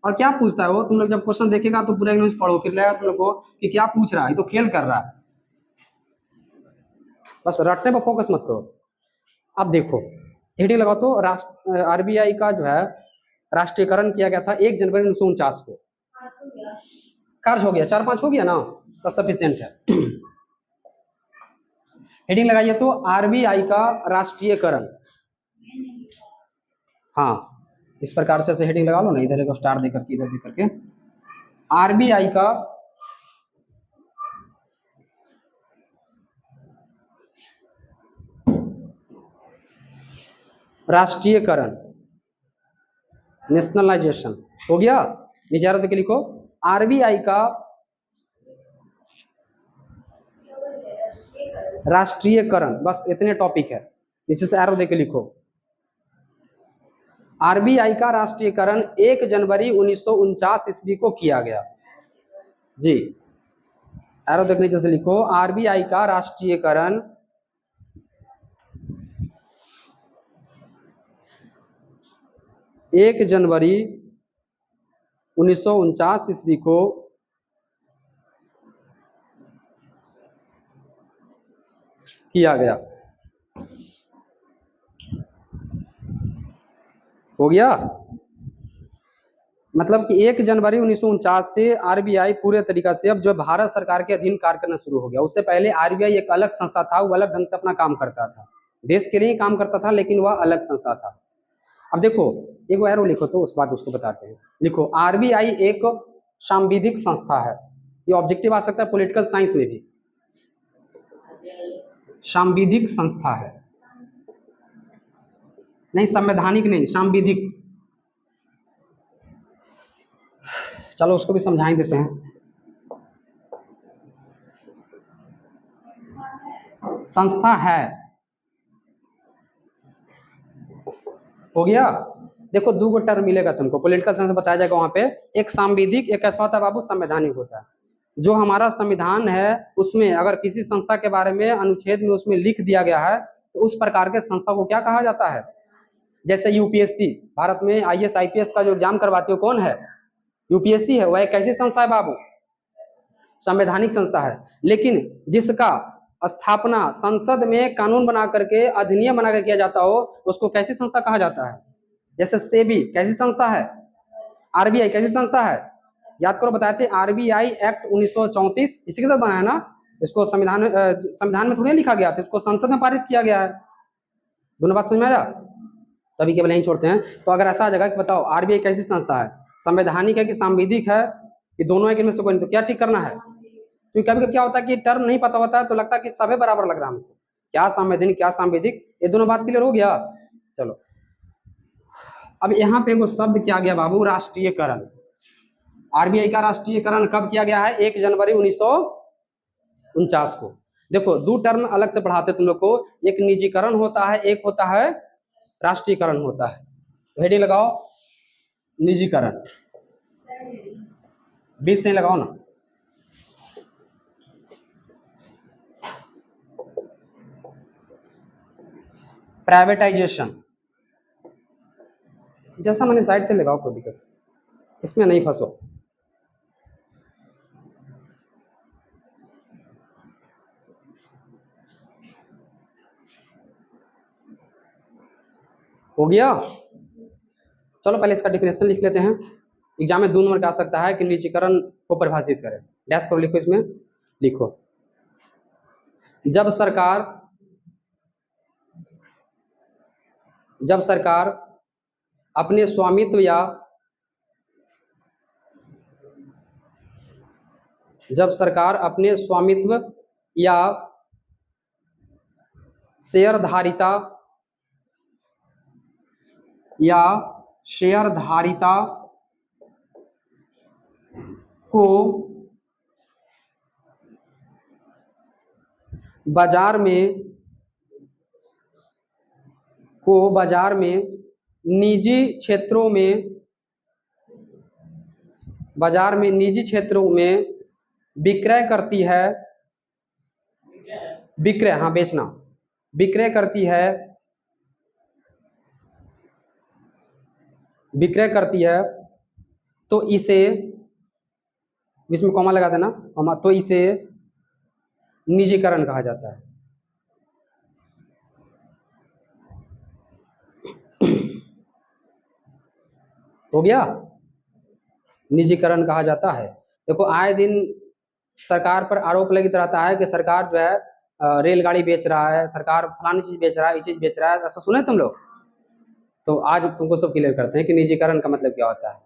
और क्या पूछता है वो, तुम लोग जब क्वेश्चन देखेगा तो पूरा इंग्लिश पढ़ो, फिर लगेगा तुम लोग को कि क्या पूछ रहा है, तो खेल कर रहा है। बस रटने पर फोकस मत करो। अब देखो हेडिंग लगाओ तो, राष्ट्र आरबीआई का जो है राष्ट्रीयकरण किया गया था 1 जनवरी 1949 को। कार्य हो गया, 4 5 हो गया ना, तो सफिशियंट है। हेडिंग लगाइए तो, आरबीआई का राष्ट्रीयकरण। हाँ, इस प्रकार से हेडिंग लगा लो ना, इधर एक स्टार देकर के, इधर देकर के, आरबीआई का राष्ट्रीयकरण, नेशनलाइजेशन हो गया। नीचे आरोप के लिखो, आरबीआई का राष्ट्रीयकरण, बस इतने टॉपिक है, नीचे से एरो देके लिखो। आरबीआई का राष्ट्रीयकरण 1 जनवरी 1949 ईस्वी को किया गया। जी, एरो देख नीचे से लिखो, आरबीआई का राष्ट्रीयकरण 1 जनवरी 1949 ईस्वी को किया गया। हो गया, मतलब कि 1 जनवरी 1949 से आरबीआई पूरे तरीका से अब जो भारत सरकार के अधीन कार्य करना शुरू हो गया। उससे पहले आरबीआई एक अलग संस्था था, वो अलग ढंग से अपना काम करता था, देश के लिए ही काम करता था, लेकिन वह अलग संस्था था। अब देखो एक एरो लिखो तो उस बात उसको बताते हैं। लिखो, आरबीआई एक सांविधिक संस्था है, ये ऑब्जेक्टिव आ सकता है पॉलिटिकल साइंस में भी। सांविधिक संस्था है, नहीं संवैधानिक नहीं, सांविधिक। चलो उसको भी समझा ही देते हैं। संस्था है, हो गया। देखो 2 टर्म मिलेगा तुमको, पॉलिटिकल साइंस में बताया जाएगा वहां पे, एक सांविधिक, एक ऐसा होता है बाबू संवैधानिक होता है। जो हमारा संविधान है उसमें अगर किसी संस्था के बारे में अनुच्छेद में उसमें लिख दिया गया है, तो उस प्रकार के संस्था को क्या कहा जाता है? जैसे यूपीएससी, भारत में आईएएस आईपीएस का जो एग्जाम करवाती है कौन है? यूपीएससी है। वह एक ऐसी संस्था है बाबू, संवैधानिक संस्था है, लेकिन जिसका स्थापना संसद में कानून बना करके, अधिनियम बना कर किया जाता हो, उसको कैसी संस्था कहा जाता है? जैसे सेबी कैसी संस्था है, आरबीआई कैसी संस्था है? याद करो, बताए थे आरबीआई एक्ट 1934 इसी के साथ बनाया ना, इसको संविधान में थोड़ी लिखा गया था, इसको संसद में पारित किया गया है। दोनों बात समझ में आया? तभी केवल यही छोड़ते हैं। तो अगर ऐसा आ जाएगा कि बताओ आरबीआई कैसी संस्था है, संवैधानिक है कि सांविधिक है, कि दोनों है कि इनमें से कोई, तो क्या टिक करना है? क्योंकि कभी कभी क्या होता है कि टर्म नहीं पता होता है तो लगता है कि सभी बराबर लग रहा है हमको, क्या संवैधानिक क्या सांविधिक, ये दोनों बात क्लियर हो गया। चलो अब यहाँ पे वो शब्द क्या गया बाबू, राष्ट्रीयकरण। आरबीआई का राष्ट्रीयकरण कब किया गया है? 1 जनवरी 1949 को। देखो, दो टर्म अलग से पढ़ाते तुम लोग को, एक निजीकरण होता है, एक होता है राष्ट्रीयकरण होता है। तो हेडिंग लगाओ निजीकरण, बीच से लगाओ ना। प्राइवेटाइजेशन, जैसा मैंने साइड से लगाओ, कोई दिक्कत, इसमें नहीं फंसो। हो गया? चलो पहले इसका डिफिनेशन लिख लेते हैं। एग्जाम में 2 नंबर का आ सकता है कि निजीकरण को परिभाषित करें। डैश करो, लिखो, इसमें लिखो, जब सरकार अपने स्वामित्व या शेयरधारिता को बाजार में निजी क्षेत्रों में विक्रय करती है, विक्रय, हाँ बेचना, विक्रय करती है तो इसे, बीच में कॉमा लगा देना, तो इसे निजीकरण कहा जाता है। हो गया? निजीकरण कहा जाता है। देखो, आए दिन सरकार पर आरोप लगित रहता है कि सरकार जो है रेलगाड़ी बेच रहा है, सरकार फलानी चीज बेच रहा है, ये चीज बेच रहा है, ऐसा सुने तुम लोग? तो आज तुमको सब क्लियर करते हैं कि निजीकरण का मतलब क्या होता है।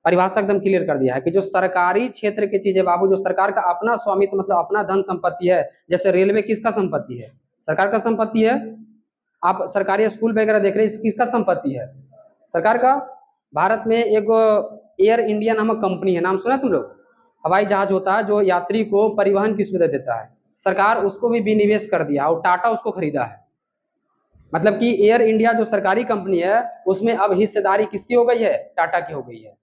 परिभाषा एकदम क्लियर कर दिया है कि जो सरकारी क्षेत्र की चीजें बाबू, जो सरकार का अपना स्वामित्व मतलब अपना धन संपत्ति है, जैसे रेलवे किसका संपत्ति है? सरकार का संपत्ति है। आप सरकारी स्कूल वगैरह देख रहे हैं, किसका संपत्ति है? सरकार का। भारत में एक एयर इंडिया नामक कंपनी है, नाम सुना तुम लोग? हवाई जहाज होता है जो यात्री को परिवहन की सुविधा देता है, सरकार उसको भी विनिवेश कर दिया और टाटा उसको खरीदा है। मतलब कि एयर इंडिया जो सरकारी कंपनी है उसमें अब हिस्सेदारी किसकी हो गई है? टाटा की हो गई है।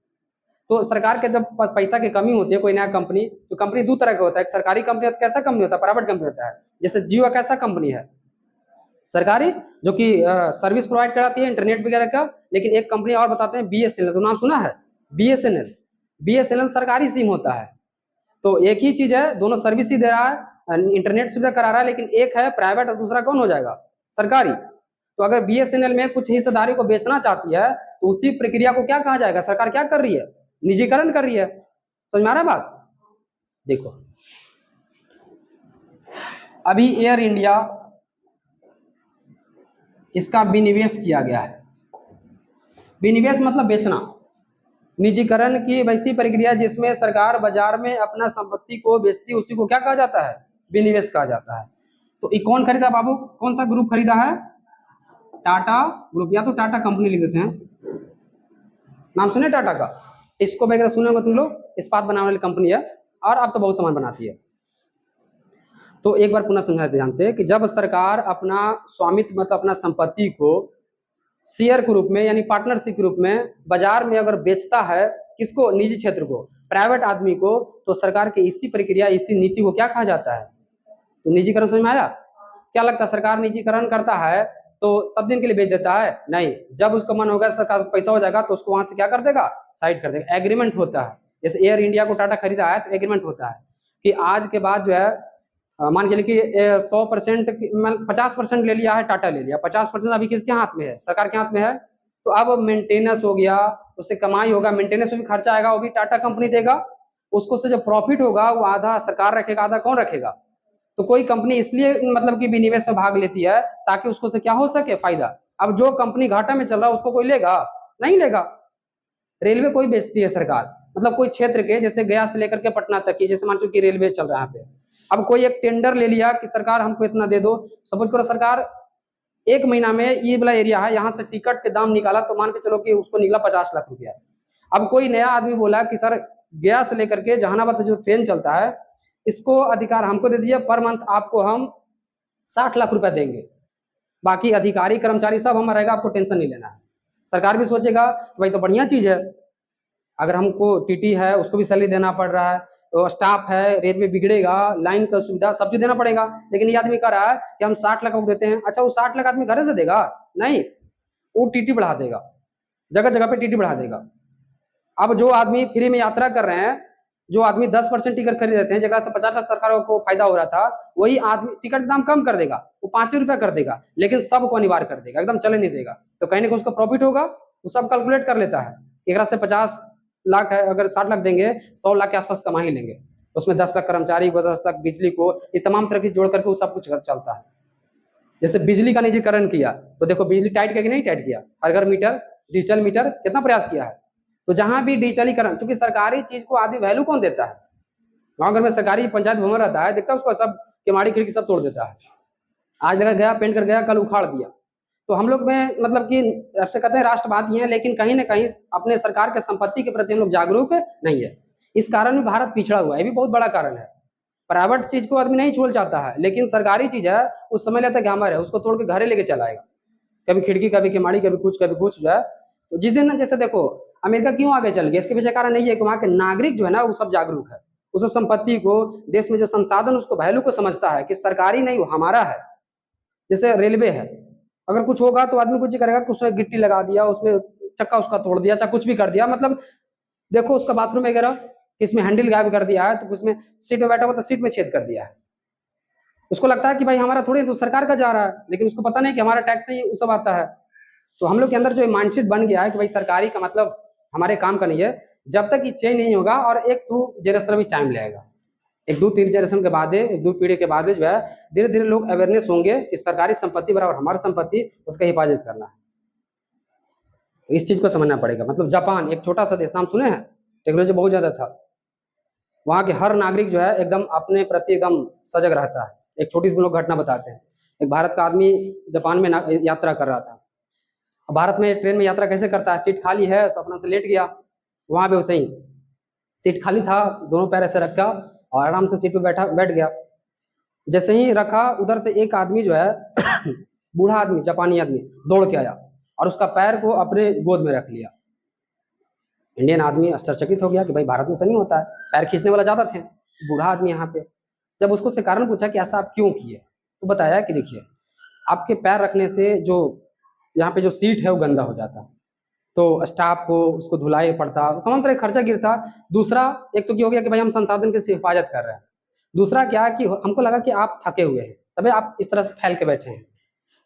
तो सरकार के जब पैसा की कमी होती है, कोई नया कंपनी, तो कंपनी दो तरह का होता है, एक सरकारी कंपनी होता है, कैसा कंपनी होता है? प्राइवेट कंपनी होता है। जैसे जियो कैसा कंपनी है? सरकारी, जो कि सर्विस प्रोवाइड कराती है इंटरनेट वगैरह का। लेकिन एक कंपनी और बताते हैं, बीएसएनएल, तो नाम सुना है? बीएसएनएल, बीएसएनएल सरकारी सिम होता है। तो एक ही चीज है, दोनों सर्विस ही दे रहा है, इंटरनेट सुविधा करा रहा है, लेकिन एक है प्राइवेट और दूसरा कौन हो जाएगा? सरकारी। तो अगर बीएसएनएल में कुछ हिस्सेदारी को बेचना चाहती है तो उसी प्रक्रिया को क्या कहा जाएगा? सरकार क्या कर रही है? निजीकरण कर रही है। समझ में आ रहा है बात? देखो, अभी एयर इंडिया, इसका विनिवेश किया गया है। विनिवेश मतलब बेचना। निजीकरण की वैसी प्रक्रिया जिसमें सरकार बाजार में अपना संपत्ति को बेचती है, उसी को क्या कहा जाता है? विनिवेश कहा जाता है। तो ये कौन खरीदा बाबू? कौन सा ग्रुप खरीदा है? टाटा ग्रुप, या तो टाटा कंपनी लिख देते हैं। नाम सुने टाटा का? इसको वगैरह सुने होंगे तुम लोग, इस्पात बनाने वाली कंपनी है और अब तो बहुत सामान बनाती है। तो एक बार पुनः समझा ध्यान से कि जब सरकार अपना स्वामित्व मतलब अपना संपत्ति को शेयर के रूप में यानी पार्टनरशिप के रूप में बाजार में अगर बेचता है, किसको? निजी क्षेत्र को, प्राइवेट आदमी को, तो सरकार की इसी प्रक्रिया, इसी नीति को क्या कहा जाता है? तो निजीकरण। समझ में आया? क्या लगता है, सरकार निजीकरण करता है तो सब दिन के लिए बेच देता है? नहीं, जब उसको मन होगा, सरकार को पैसा हो जाएगा तो उसको वहां से क्या कर देगा? साइड कर देगा। एग्रीमेंट होता है। जैसे एयर इंडिया को टाटा खरीदा है तो एग्रीमेंट होता है कि आज के बाद जो है मान के लिए कि 100% 50% ले लिया है, टाटा ले लिया, 50% अभी किसके हाथ में है? सरकार के हाथ में है। तो अब मेंटेनेंस हो गया, उससे कमाई होगा, मेंटेनेंस में भी खर्चा आएगा, वो भी टाटा कंपनी देगा। उसको से जो प्रॉफिट होगा वो आधा सरकार रखेगा, आधा कौन रखेगा? तो कोई कंपनी इसलिए मतलब कि विनिवेश में भाग लेती है ताकि उसको से क्या हो सके? फायदा। अब जो कंपनी घाटा में चल रहा है उसको कोई लेगा? नहीं लेगा। रेलवे कोई बेचती है सरकार, मतलब कोई क्षेत्र के, जैसे गया से लेकर के पटना तक की, जैसे मान लो कि रेलवे चल रहा है पे, अब कोई एक टेंडर ले लिया कि सरकार हमको इतना दे दो। सपोज करो सरकार 1 महीना में ये वाला एरिया है, यहाँ से टिकट के दाम निकाला तो मान के चलो कि उसको निकला 50 लाख रुपया। अब कोई नया आदमी बोला कि सर गया से लेकर के जहानाबाद तक जो ट्रेन चलता है, इसको अधिकार हमको दे दिया, पर मंथ आपको हम 60 लाख रुपए देंगे, बाकी अधिकारी कर्मचारी सब हमारा रहेगा, आपको टेंशन नहीं लेना है। सरकार भी सोचेगा भाई तो बढ़िया चीज है, अगर हमको टीटी है उसको भी सैलरी देना पड़ रहा है, तो स्टाफ है, रेलवे बिगड़ेगा, लाइन का सुविधा सब चीज देना पड़ेगा, लेकिन ये आदमी कह रहा है कि हम 60 लाख को देते हैं। अच्छा, वो 60 लाख आदमी घर से देगा? नहीं, वो टीटी बढ़ा देगा, जगह जगह पे टीटी बढ़ा देगा। अब जो आदमी फ्री में यात्रा कर रहे हैं, जो आदमी 10% टिकट खरीद लेते हैं, जगह से 50 लाख सरकार को फायदा हो रहा था, वही आदमी टिकट दाम कम कर देगा, वो 5 रुपया कर देगा, लेकिन सबको अनिवार्य कर देगा, एकदम चले नहीं देगा। तो कहीं ना कहीं उसका प्रॉफिट होगा, वो सब कैलकुलेट कर लेता है। एक से 50 लाख है, अगर 60 लाख देंगे, 100 लाख के आसपास कमा ही लेंगे, उसमें 10 लाख कर्मचारी को, 10 लाख बिजली को, ये तमाम तरह की जोड़ करके वो सब कुछ चलता है। जैसे बिजली का निजीकरण किया, तो देखो बिजली टाइट किया कि नहीं टाइट किया, हर घर मीटर, डिजिटल मीटर, कितना प्रयास किया है। तो जहां भी डिजिटलीकरण, क्योंकि सरकारी चीज को आदमी वैल्यू कौन देता है? गाँव घर में सरकारी पंचायत भवन रहता है, देखता है उसको सब केवाड़ी खिड़की सब तोड़ देता है, आज जगह गया पेंट कर गया, कल उखाड़ दिया। तो हम लोग में मतलब कि आपसे कहते हैं राष्ट्रवादी हैं, लेकिन कहीं ना कहीं अपने सरकार के संपत्ति के प्रति हम लोग जागरूक नहीं है। इस कारण भी भारत पिछड़ा हुआ है, ये भी बहुत बड़ा कारण है। प्राइवेट चीज को आदमी नहीं छोड़ चाहता है, लेकिन सरकारी चीज है उस समय लेता है कि हमारे, उसको तोड़ के घरे लेके चला आएगा, कभी खिड़की, कभी केमाड़ी, कभी कुछ जो है। तो जिस दिन जैसे देखो अमेरिका क्यों आगे चल गया, इसके पीछे कारण नहीं है कि वहाँ के नागरिक जो है ना वो सब जागरूक है, उस संपत्ति को, देश में जो संसाधन उसको वैल्यू को समझता है कि सरकारी नहीं वो हमारा है। जैसे रेलवे है, अगर कुछ होगा तो आदमी कुछ ही करेगा, उसमें गिट्टी लगा दिया, उसमें चक्का उसका तोड़ दिया, चाहे कुछ भी कर दिया, मतलब देखो उसका बाथरूम वगैरह इसमें हैंडल गायब कर दिया है, तो उसमें सीट में बैठा हुआ तो सीट में छेद कर दिया है। उसको लगता है कि भाई हमारा थोड़ी, तो सरकार का जा रहा है, लेकिन उसको पता नहीं कि हमारा टैक्स ही वो सब आता है। तो हम लोग के अंदर जो माइंडसेट बन गया है कि भाई सरकारी का मतलब हमारे काम का नहीं है, जब तक ये चेंज नहीं होगा, और एक टू जनरेशन भी टाइम लगेगा, एक दो तीन जनरेशन के बाद, एक दो पीढ़ी के बाद जो है धीरे धीरे लोग अवेयरनेस होंगे कि सरकारी संपत्ति बराबर हमारी संपत्ति, उसका हिफाजत करना है। तो इस चीज को समझना पड़ेगा। मतलब जापान एक छोटा सा देश, नाम सुने हैं, टेक्नोलॉजी बहुत ज्यादा था, वहाँ के हर नागरिक जो है एकदम अपने प्रति एकदम सजग रहता है। एक छोटी सी लोग घटना बताते हैं, एक भारत का आदमी जापान में यात्रा कर रहा था। भारत में ट्रेन में यात्रा कैसे करता है, सीट खाली है तो अपना से लेट गया, वहां पे वैसे ही सीट खाली था, दोनों पैर ऐसे रखा और आराम से सीट पे बैठ गया। जैसे ही रखा, उधर से एक आदमी जो है बूढ़ा आदमी, जापानी आदमी, दौड़ के आया और उसका पैर को अपने गोद में रख लिया। इंडियन आदमी आश्चर्यचकित हो गया कि भाई भारत में ऐसा नहीं होता है, पैर खींचने वाला ज्यादा थे, बूढ़ा आदमी यहाँ पे। जब उसको से कारण पूछा कि ऐसा आप क्यों किए, तो बताया कि देखिए आपके पैर रखने से जो यहाँ पे जो सीट है वो गंदा हो जाता, तो स्टाफ को उसको धुलाई पड़ता, तमाम तरह खर्चा गिरता। दूसरा, एक तो क्या हो गया कि भाई हम संसाधन की हिफाजत कर रहे हैं, दूसरा क्या कि हमको लगा कि आप थके हुए हैं, तभी आप इस तरह से फैल के बैठे हैं,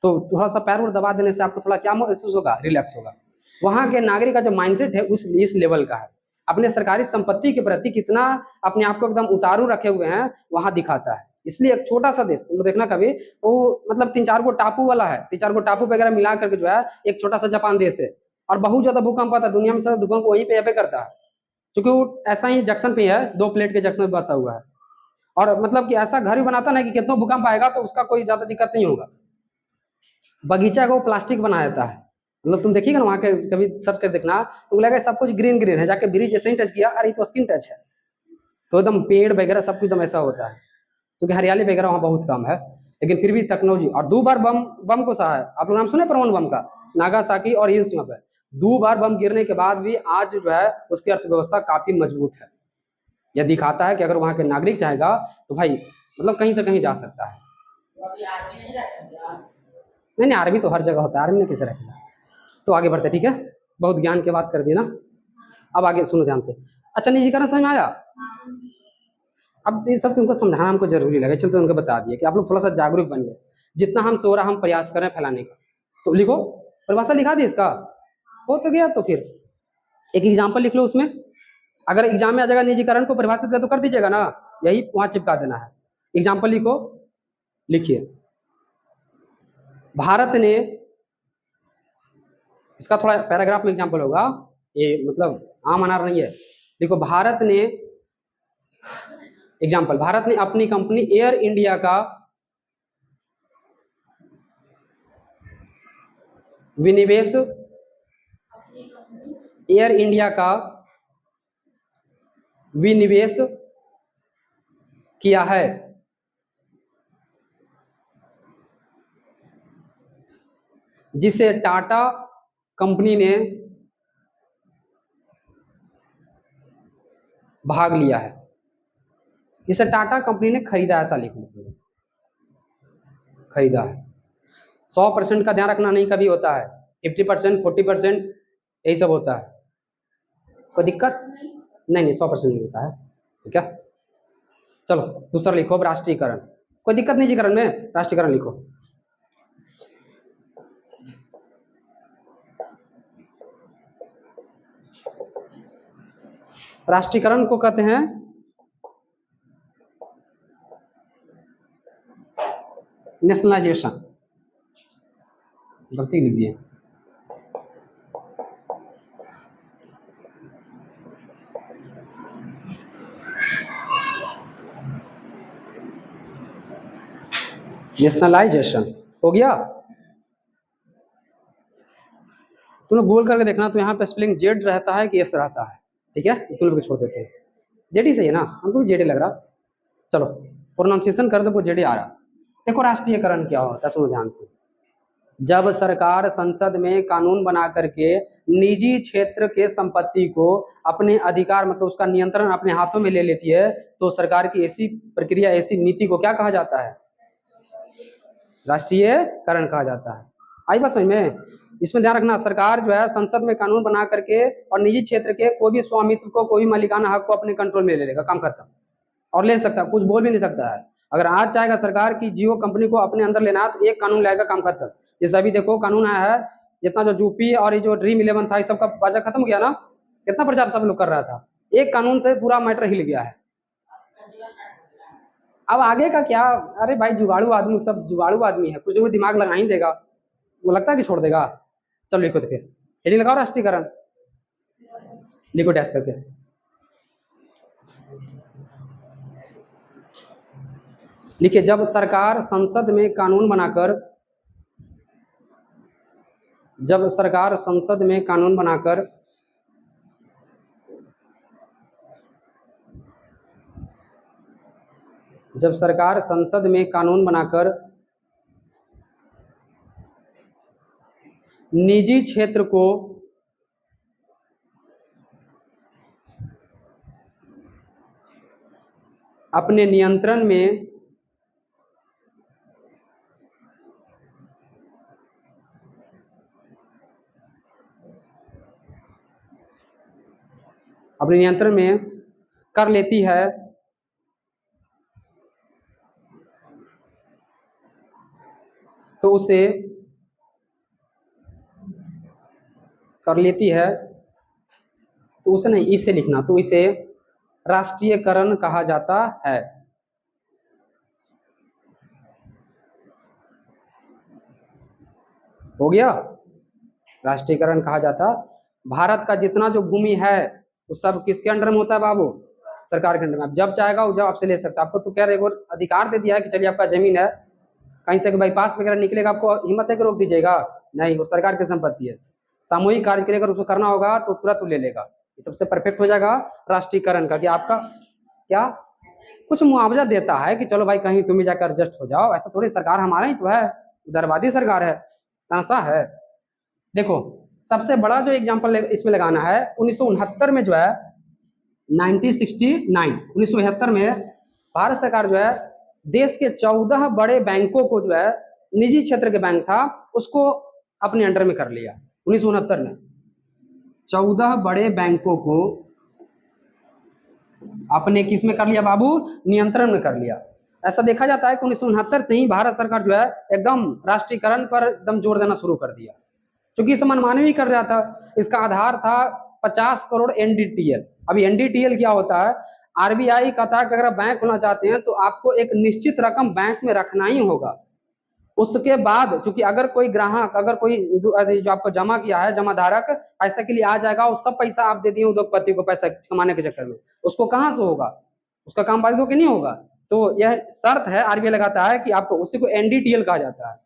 तो थोड़ा सा पैर और दबा देने से आपको थोड़ा क्या महसूस होगा, रिलैक्स होगा। वहाँ के नागरिक का जो माइंडसेट है उस इस लेवल का है, अपने सरकारी संपत्ति के प्रति कितना अपने आप को एकदम उतारू रखे हुए हैं, वहां दिखाता है। इसलिए एक छोटा सा देश, तुम देखना कभी, वो मतलब 3-4 गो टापू वाला है, 3-4 गो टापू वगैरह मिला करके जो है एक छोटा सा जापान देश है, और बहुत ज्यादा भूकंप आता है, दुनिया में सारा भूकंप वहीं पे करता है, क्योंकि वो ऐसा ही जंक्शन पे है, 2 प्लेट के जंक्शन पे बसा हुआ है। और मतलब कि ऐसा घर भी बनाता ना कि कितना भूकंप आएगा तो उसका कोई ज्यादा दिक्कत नहीं होगा। बगीचा को प्लास्टिक बना देता है, मतलब तुम देखिएगा ना वहाँ के, कभी सर्च कर देखना, तो लगेगा सब कुछ ग्रीन ग्रीन है, जाके ब्रिज जैसे ही टच किया, अरे तो स्किन टच है, तो एकदम पेड़ वगैरह सब कुछ एकदम ऐसा होता है, क्योंकि हरियाली वगैरह वहाँ बहुत कम है। लेकिन फिर भी टेक्नोलॉजी, और 2 बार बम बम को सहा है, आप लोग नाम सुने परमाणु बम का, नागासाकी और हिरोशिमा पे 2 बार बम गिरने के बाद भी आज जो है उसकी अर्थव्यवस्था काफी मजबूत है। यह दिखाता है कि अगर वहाँ के नागरिक चाहेगा तो भाई मतलब कहीं से कहीं जा सकता है। नहीं नहीं, आर्मी तो हर जगह होता है, आर्मी ने किसे रखेगा। तो आगे बढ़ते, ठीक है, बहुत ज्ञान की बात कर दी ना, अब आगे सुनो ध्यान से। अच्छा, निजीकरण समझ में आया? अब ये सब तुमको समझाना हमको जरूरी लगे, चलते उनको बता दिए कि आप लोग थोड़ा सा जागरूक बनिए, जितना हम सो रहा हम प्रयास करें फैलाने का। तो लिखो, परिभाषा लिखा दी इसका, हो तो गया। तो फिर एक एग्जाम्पल लिख लो उसमें, अगर एग्जाम में आ जाएगा निजीकरण को परिभाषित कर तो कर दीजिएगा ना, यही वहां चिपका देना है। एग्जाम्पल लिखो, लिखिए, भारत ने, इसका थोड़ा पैराग्राफ में एग्जाम्पल होगा, ये मतलब आम अनार नहीं है। देखो, भारत ने, एग्जाम्पल, भारत ने अपनी कंपनी एयर इंडिया का विनिवेश, एयर इंडिया का विनिवेश किया है। जिसे टाटा कंपनी ने भाग लिया है, जिसे टाटा कंपनी ने खरीदा, ऐसा लिख लो, खरीदा है। 100% का ध्यान रखना नहीं कभी होता है, 50%, 40% यही सब होता है। कोई दिक्कत नहीं, 100% नहीं होता है, ठीक है। चलो दूसरा लिखो, अब राष्ट्रीयकरण। कोई दिक्कत नहीं जीकरण में, राष्ट्रीयकरण लिखो। राष्ट्रीयकरण को कहते हैं नेशनलाइजेशन। गलती लिख दिए। नेशनलाइजेशन हो गया। तुम लोग गोल करके देखना, तो यहाँ पे स्पेलिंग जेड रहता है कि एस रहता है, ठीक है, तुम लोग छोड़ देते हैं। जेड ही सही है ना, हमको भी जेड ही लग रहा। चलो प्रोनाउंसिएशन कर दो, वो जेड ही आ रहा। देखो राष्ट्रीयकरण क्या होता है, सुनो ध्यान से। जब सरकार संसद में कानून बना करके निजी क्षेत्र के संपत्ति को अपने अधिकार, मतलब उसका नियंत्रण अपने हाथों में ले लेती है, तो सरकार की ऐसी प्रक्रिया, ऐसी नीति को क्या कहा जाता है? राष्ट्रीयकरण कहा जाता है। आई बात समझ में? इसमें ध्यान रखना, सरकार जो है संसद में कानून बना करके और निजी क्षेत्र के कोई भी स्वामित्व को, कोई भी मालिकाना हक को अपने कंट्रोल में ले लेगा, काम खत्म। और ले सकता है, कुछ बोल भी नहीं सकता है। अगर आज चाहेगा सरकार की जियो कंपनी को अपने अंदर लेना है, तो एक कानून लाएगा, काम खत्म। जैसे अभी देखो कानून आया है, जितना जो यूपी और ये जो ड्रीम 11 था, ये सबका बाजा खत्म हो गया ना, कितना प्रचार सब लोग कर रहा था, एक कानून से पूरा मैटर हिल गया है। अब आगे का क्या? अरे भाई जुगाड़ू आदमी, सब जुगाड़ू आदमी है, कुछ भी दिमाग लगा ही देगा, वो लगता है कि छोड़ देगा। चलो लिखो, तो फिर हेडिंग लगाओ राष्ट्रीयकरण, लिखो डैश करके। लिखिए, जब सरकार संसद में कानून बनाकर, जब सरकार संसद में कानून बनाकर जब सरकार संसद में कानून बनाकर निजी क्षेत्र को अपने नियंत्रण में कर लेती है, तो उसे कर लेती है, तो उसे नहीं, इसे लिखना, तो इसे राष्ट्रीयकरण कहा जाता है। हो गया, राष्ट्रीयकरण कहा जाता। भारत का जितना जो भूमि है वो सब किसके अंडर में होता है बाबू? सरकार के अंडर में। आप जब चाहेगा वो जब आपसे ले सकता है। आपको तो क्या एक अधिकार दे दिया है कि चलिए आपका जमीन है, कहीं से बाईपास वगैरह निकलेगा, आपको हिम्मत है कि रोक दीजिएगा? नहीं, वो सरकार की संपत्ति है। सामूहिक कार्य के लिए अगर उसको करना होगा तो तुरंत वो ले लेगा। ये सबसे परफेक्ट हो जाएगा राष्ट्रीयकरण का, कि आपका क्या कुछ मुआवजा देता है कि चलो भाई कहीं तुम भी जाकर एडजस्ट हो जाओ। ऐसा थोड़ी, सरकार हमारा ही तो है, उदारवादी सरकार है, ऐसा है। देखो सबसे बड़ा जो एग्जांपल इसमें लगाना है, 1969 में जो है 1969 में भारत सरकार जो है देश के 14 बड़े बैंकों को, जो है निजी क्षेत्र के बैंक था, उसको अपने अंडर में कर लिया। 1969 में 14 बड़े बैंकों को अपने किस में कर लिया बाबू? नियंत्रण में कर लिया। ऐसा देखा जाता है कि 1969 से ही भारत सरकार जो है एकदम राष्ट्रीयकरण पर एकदम जोर देना शुरू कर दिया, क्योंकि इसे मनमाने भी कर रहा था। इसका आधार था 50 करोड़ एनडीटीएल। अभी एनडीटीएल क्या होता है? आरबीआई कहता है कि अगर बैंक खोलना चाहते हैं तो आपको एक निश्चित रकम बैंक में रखना ही होगा। उसके बाद क्योंकि अगर कोई ग्राहक, अगर कोई जो आपको जमा किया है, जमाधारक पैसा के लिए आ जाएगा, वो सब पैसा आप दे दिए उद्योगपति को पैसा कमाने के चक्कर में, उसको कहाँ से होगा? उसका काम बाधित होकर नहीं होगा। तो यह शर्त है, आरबीआई लगाता है कि आपको, उसी को एनडीटीएल कहा जाता है।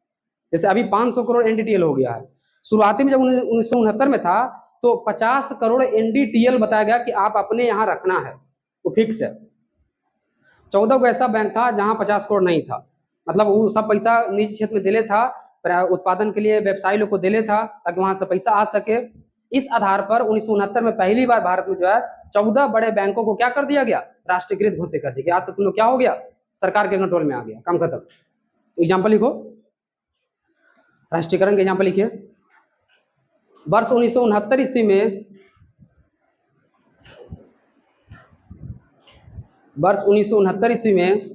जैसे अभी 500 करोड़ एनडीटीएल हो गया है। शुरुआती में जब 1969 में था तो 50 करोड़ एनडीटीएल बताया गया कि आप अपने यहाँ रखना है। वो फिक्स है। 14 को ऐसा बैंक था जहां 50 करोड़ नहीं था, मतलब वो सब पैसा निजी क्षेत्र में दिले था, उत्पादन के लिए व्यवसायी लोग को दिले था ताकि वहां से पैसा आ सके। इस आधार पर 1969 में पहली बार भारत में जो है 14 बड़े बैंकों को क्या कर दिया गया, राष्ट्रीयकृत घोषित कर दिया गया। आज से तुम लोग क्या हो गया, सरकार के कंट्रोल में आ गया, काम खत्म। तो एग्जाम्पल लिखो, राष्ट्रीयकरण के एग्जाम्पल लिखिए। वर्ष 1969 ईस्वी में, वर्ष 1969 ईस्वी में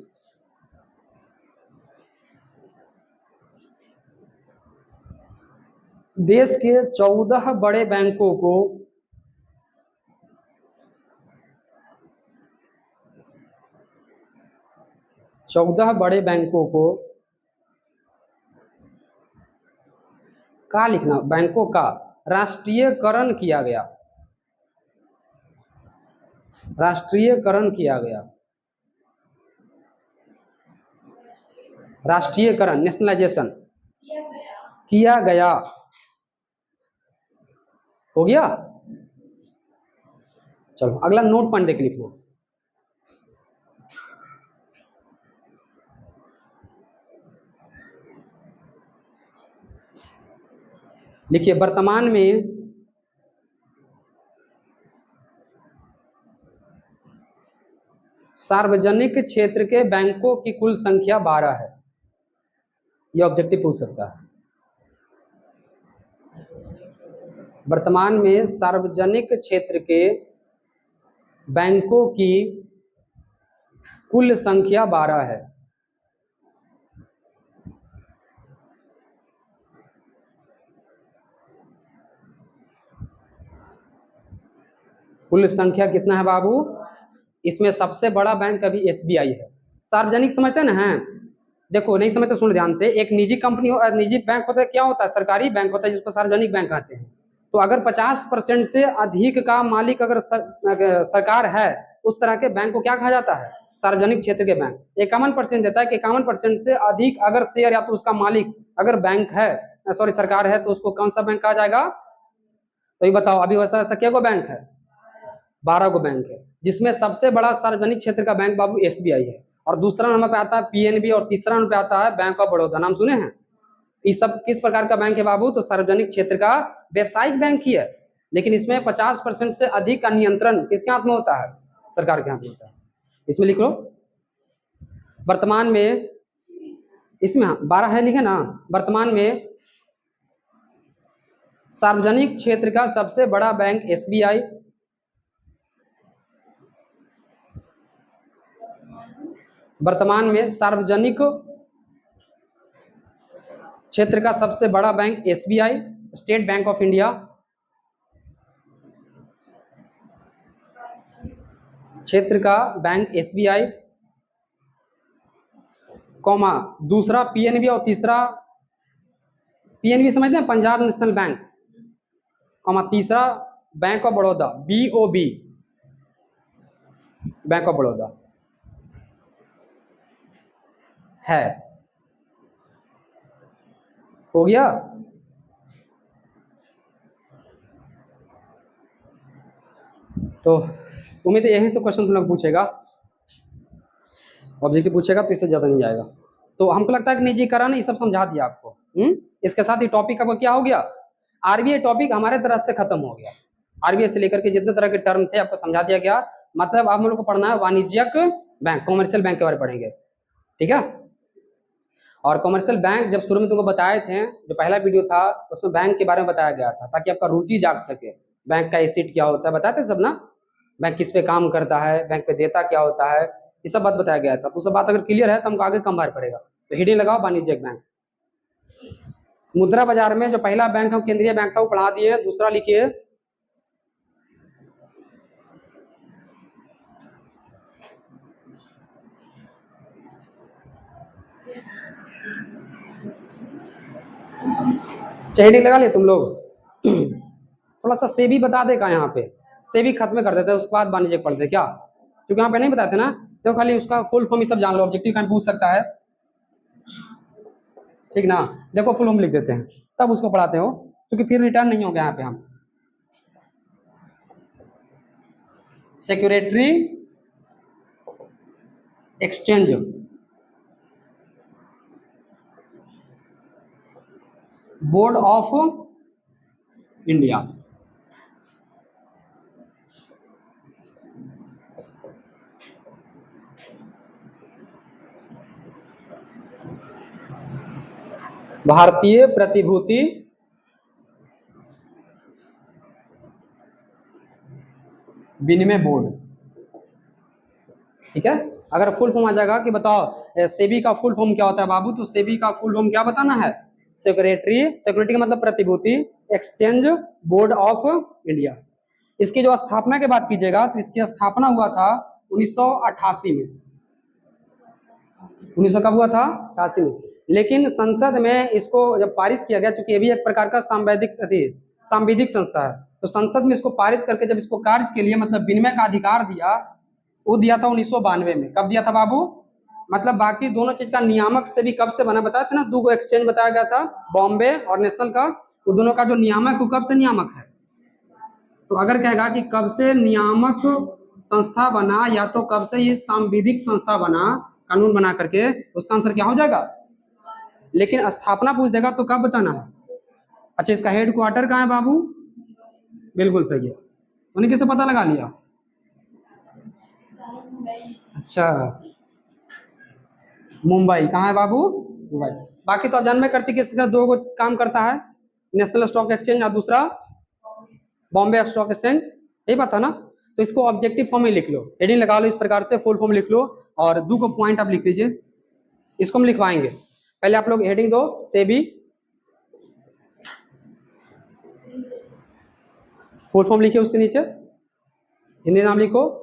देश के 14 बड़े बैंकों को का लिखना, बैंकों का राष्ट्रीयकरण किया गया, राष्ट्रीयकरण किया गया, राष्ट्रीयकरण नेशनलाइजेशन किया गया। हो गया। चलो अगला नोट पॉइंट देख लिख लो। लिखिए, वर्तमान में सार्वजनिक क्षेत्र के बैंकों की कुल संख्या 12 है। ये ऑब्जेक्टिव पूछ सकता है। वर्तमान में सार्वजनिक क्षेत्र के बैंकों की कुल संख्या 12 है। कुल संख्या कितना है बाबू? इसमें सबसे बड़ा बैंक अभी एसबीआई है। सार्वजनिक समझते हैं ना? है, देखो नहीं समझते सुन ध्यान से। एक निजी कंपनी और निजी बैंक होता है, क्या होता है, सरकारी बैंक होता है जिसको सार्वजनिक बैंक कहते हैं। तो अगर 50% से अधिक का मालिक अगर सरकार है, उस तरह के बैंक को क्या कहा जाता है, सार्वजनिक क्षेत्र के बैंक। 51% देता है कि 51% से अधिक अगर शेयर या तो उसका मालिक अगर बैंक है, सॉरी सरकार है, तो उसको कौन सा बैंक कहा जाएगा? तो ये बताओ, अभी वैसा ऐसा क्या बैंक है? 12 को बैंक है, जिसमें सबसे बड़ा सार्वजनिक क्षेत्र का बैंक बाबू एसबीआई है, और दूसरा नंबर पे आता है पीएनबी, और तीसरा नंबर पे आता है बैंक ऑफ बड़ौदा। नाम सुने हैं? ये सब किस प्रकार का बैंक है बाबू? तो सार्वजनिक क्षेत्र का व्यवसायिक बैंक ही है, लेकिन इसमें 50% से अधिक का नियंत्रण किसके हाथ में होता है? सरकार के हाथ में होता है। इसमें लिख लो, वर्तमान में इसमें 12 है, लिखे ना। वर्तमान में सार्वजनिक क्षेत्र का सबसे बड़ा बैंक एसबीआई, वर्तमान में सार्वजनिक क्षेत्र का सबसे बड़ा bank SBI, state bank of India. क्षेत्र का बैंक एसबीआई, कॉमा दूसरा पीएनबी, और तीसरा पीएनबी समझते हैं, पंजाब नेशनल बैंक, कॉमा तीसरा bank of Baroda, BOB, bank of Baroda है। हो गया। तो उम्मीद है यहीं से क्वेश्चन तुम लोग पूछेगा, ऑब्जेक्टिव पूछेगा, तो इससे ज्यादा नहीं जाएगा। तो हमको लगता है कि निजीकरण ये सब समझा दिया आपको। इसके साथ ही टॉपिक आपका क्या हो गया, आरबीआई टॉपिक हमारे तरफ से खत्म हो गया। आरबीआई से लेकर के जितने तरह के टर्म थे आपको समझा दिया गया। मतलब आप लोग को पढ़ना है वाणिज्यिक बैंक, कॉमर्शियल बैंक के बारे में पढ़ेंगे, ठीक है। और कॉमर्शियल बैंक जब शुरू में तुमको बताए थे, जो पहला वीडियो था उसमें बैंक के बारे में बताया गया था, ताकि आपका रुचि जाग सके। बैंक का एसिड क्या होता है बताते सब ना, बैंक किस पे काम करता है, बैंक पे देता क्या होता है, ये सब बात बताया गया था। तो सब बात अगर क्लियर है तो हमको आगे कम बार पड़ेगा। तो हेडिंग लगाओ वाणिज्यिक बैंक। मुद्रा बाजार में जो पहला बैंक है केंद्रीय बैंक था, वो पढ़ा दिए। दूसरा लिखिए, हेडिंग लगा लिए तुम लोग। थोड़ा सा सेबी बता देगा यहाँ पे, सेबी खत्म कर देते हैं, उसके बाद वाणिज्यिक पढ़ते क्या, क्योंकि यहाँ पे नहीं बताते ना। तो खाली उसका फुल फॉर्म ये सब जान लो, ऑब्जेक्टिव कहीं पूछ सकता है, ठीक ना। देखो फुल फॉर्म लिख देते हैं, तब उसको पढ़ाते हो, क्योंकि फिर रिटर्न नहीं होगा यहाँ पे। हम security exchange board of India. भारतीय प्रतिभूति विनिमय बोर्ड। ठीक है, अगर फुल फॉर्म आ जाएगा कि बताओ सेबी का फुल फॉर्म क्या होता है बाबू, तो सेबी का फुल फॉर्म क्या बताना है? सिक्योरिटी का मतलब प्रतिभूति एक्सचेंज बोर्ड ऑफ इंडिया। इसकी जो स्थापना की बात कीजिएगा तो इसकी स्थापना हुआ था 1988 में। 1900 कब हुआ था? 88 में। लेकिन संसद में इसको जब पारित किया गया, चूंकि ये भी एक प्रकार का सांविधिक संस्था है, तो संसद में इसको पारित करके जब इसको कार्य के लिए मतलब विनिमय का अधिकार दिया, वो दिया था 1992 में। कब दिया था बाबू? मतलब बाकी दोनों चीज का नियामक से भी कब से बना बताया था ना, दो एक्सचेंज बताया गया था, बॉम्बे और नेशनल का। वो दोनों का जो नियामक वो कब से नियामक है? तो अगर कहेगा कि कब से नियामक संस्था बना या तो कब से ये सांविधिक संस्था बना कानून बना करके, उसका आंसर क्या हो जाएगा? लेकिन स्थापना पूछ देगा तो कब बताना है? अच्छा, इसका हेड क्वार्टर कहाँ है बाबू? बिल्कुल सही है, उन्हें कैसे पता लगा लिया? अच्छा, मुंबई कहाँ है बाबू? मुंबई। बाकी तो जन्म करती किसका दो काम करता है, नेशनल स्टॉक एक्सचेंज और दूसरा बॉम्बे स्टॉक एक्सचेंज, यही बात है ना। तो इसको ऑब्जेक्टिव फॉर्म में लिख लो, हेडिंग लगा लो इस प्रकार से, फुल फॉर्म लिख लो और दो को पॉइंट आप लिख लीजिए। इसको हम लिखवाएंगे, पहले आप लोग हेडिंग दो सेबी, फुल फॉर्म लिखिए, उसके नीचे हिंदी नाम लिखो।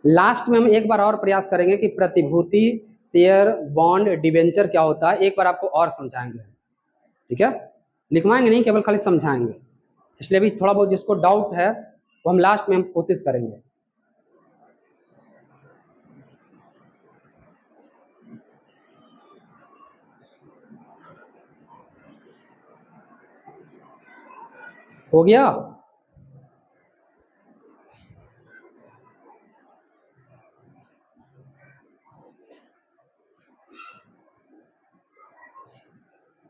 लास्ट में हम एक बार और प्रयास करेंगे कि प्रतिभूति, शेयर, बॉन्ड, डिवेंचर क्या होता है, एक बार आपको और समझाएंगे। ठीक है, लिखवाएंगे नहीं, केवल खाली समझाएंगे, इसलिए भी थोड़ा बहुत जिसको डाउट है वो हम लास्ट में हम कोशिश करेंगे। हो गया?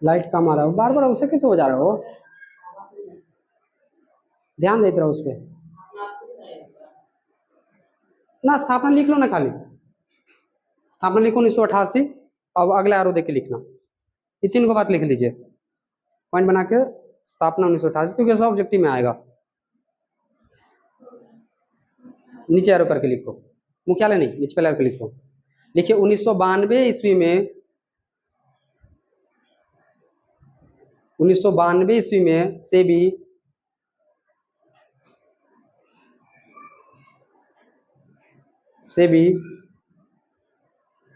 लाइट कम आ रहा हो, बार बार उसे कैसे हो जा रहा हो? ध्यान देते रहो उस पर ना। स्थापना लिख लो ना, खाली स्थापना लिखो 1988। अब अगला आरो देख के लिखना, ये तीन को बात लिख लीजिए पॉइंट बना के, स्थापना 1988, क्योंकि सब ऑब्जेक्टिव में आएगा। नीचे एरो करके लिखो, मुख्यालय नहीं, नीचे पहले करके लिखो। लिखिए 1992 ईस्वी में, 1992 ईस्वी में सेबी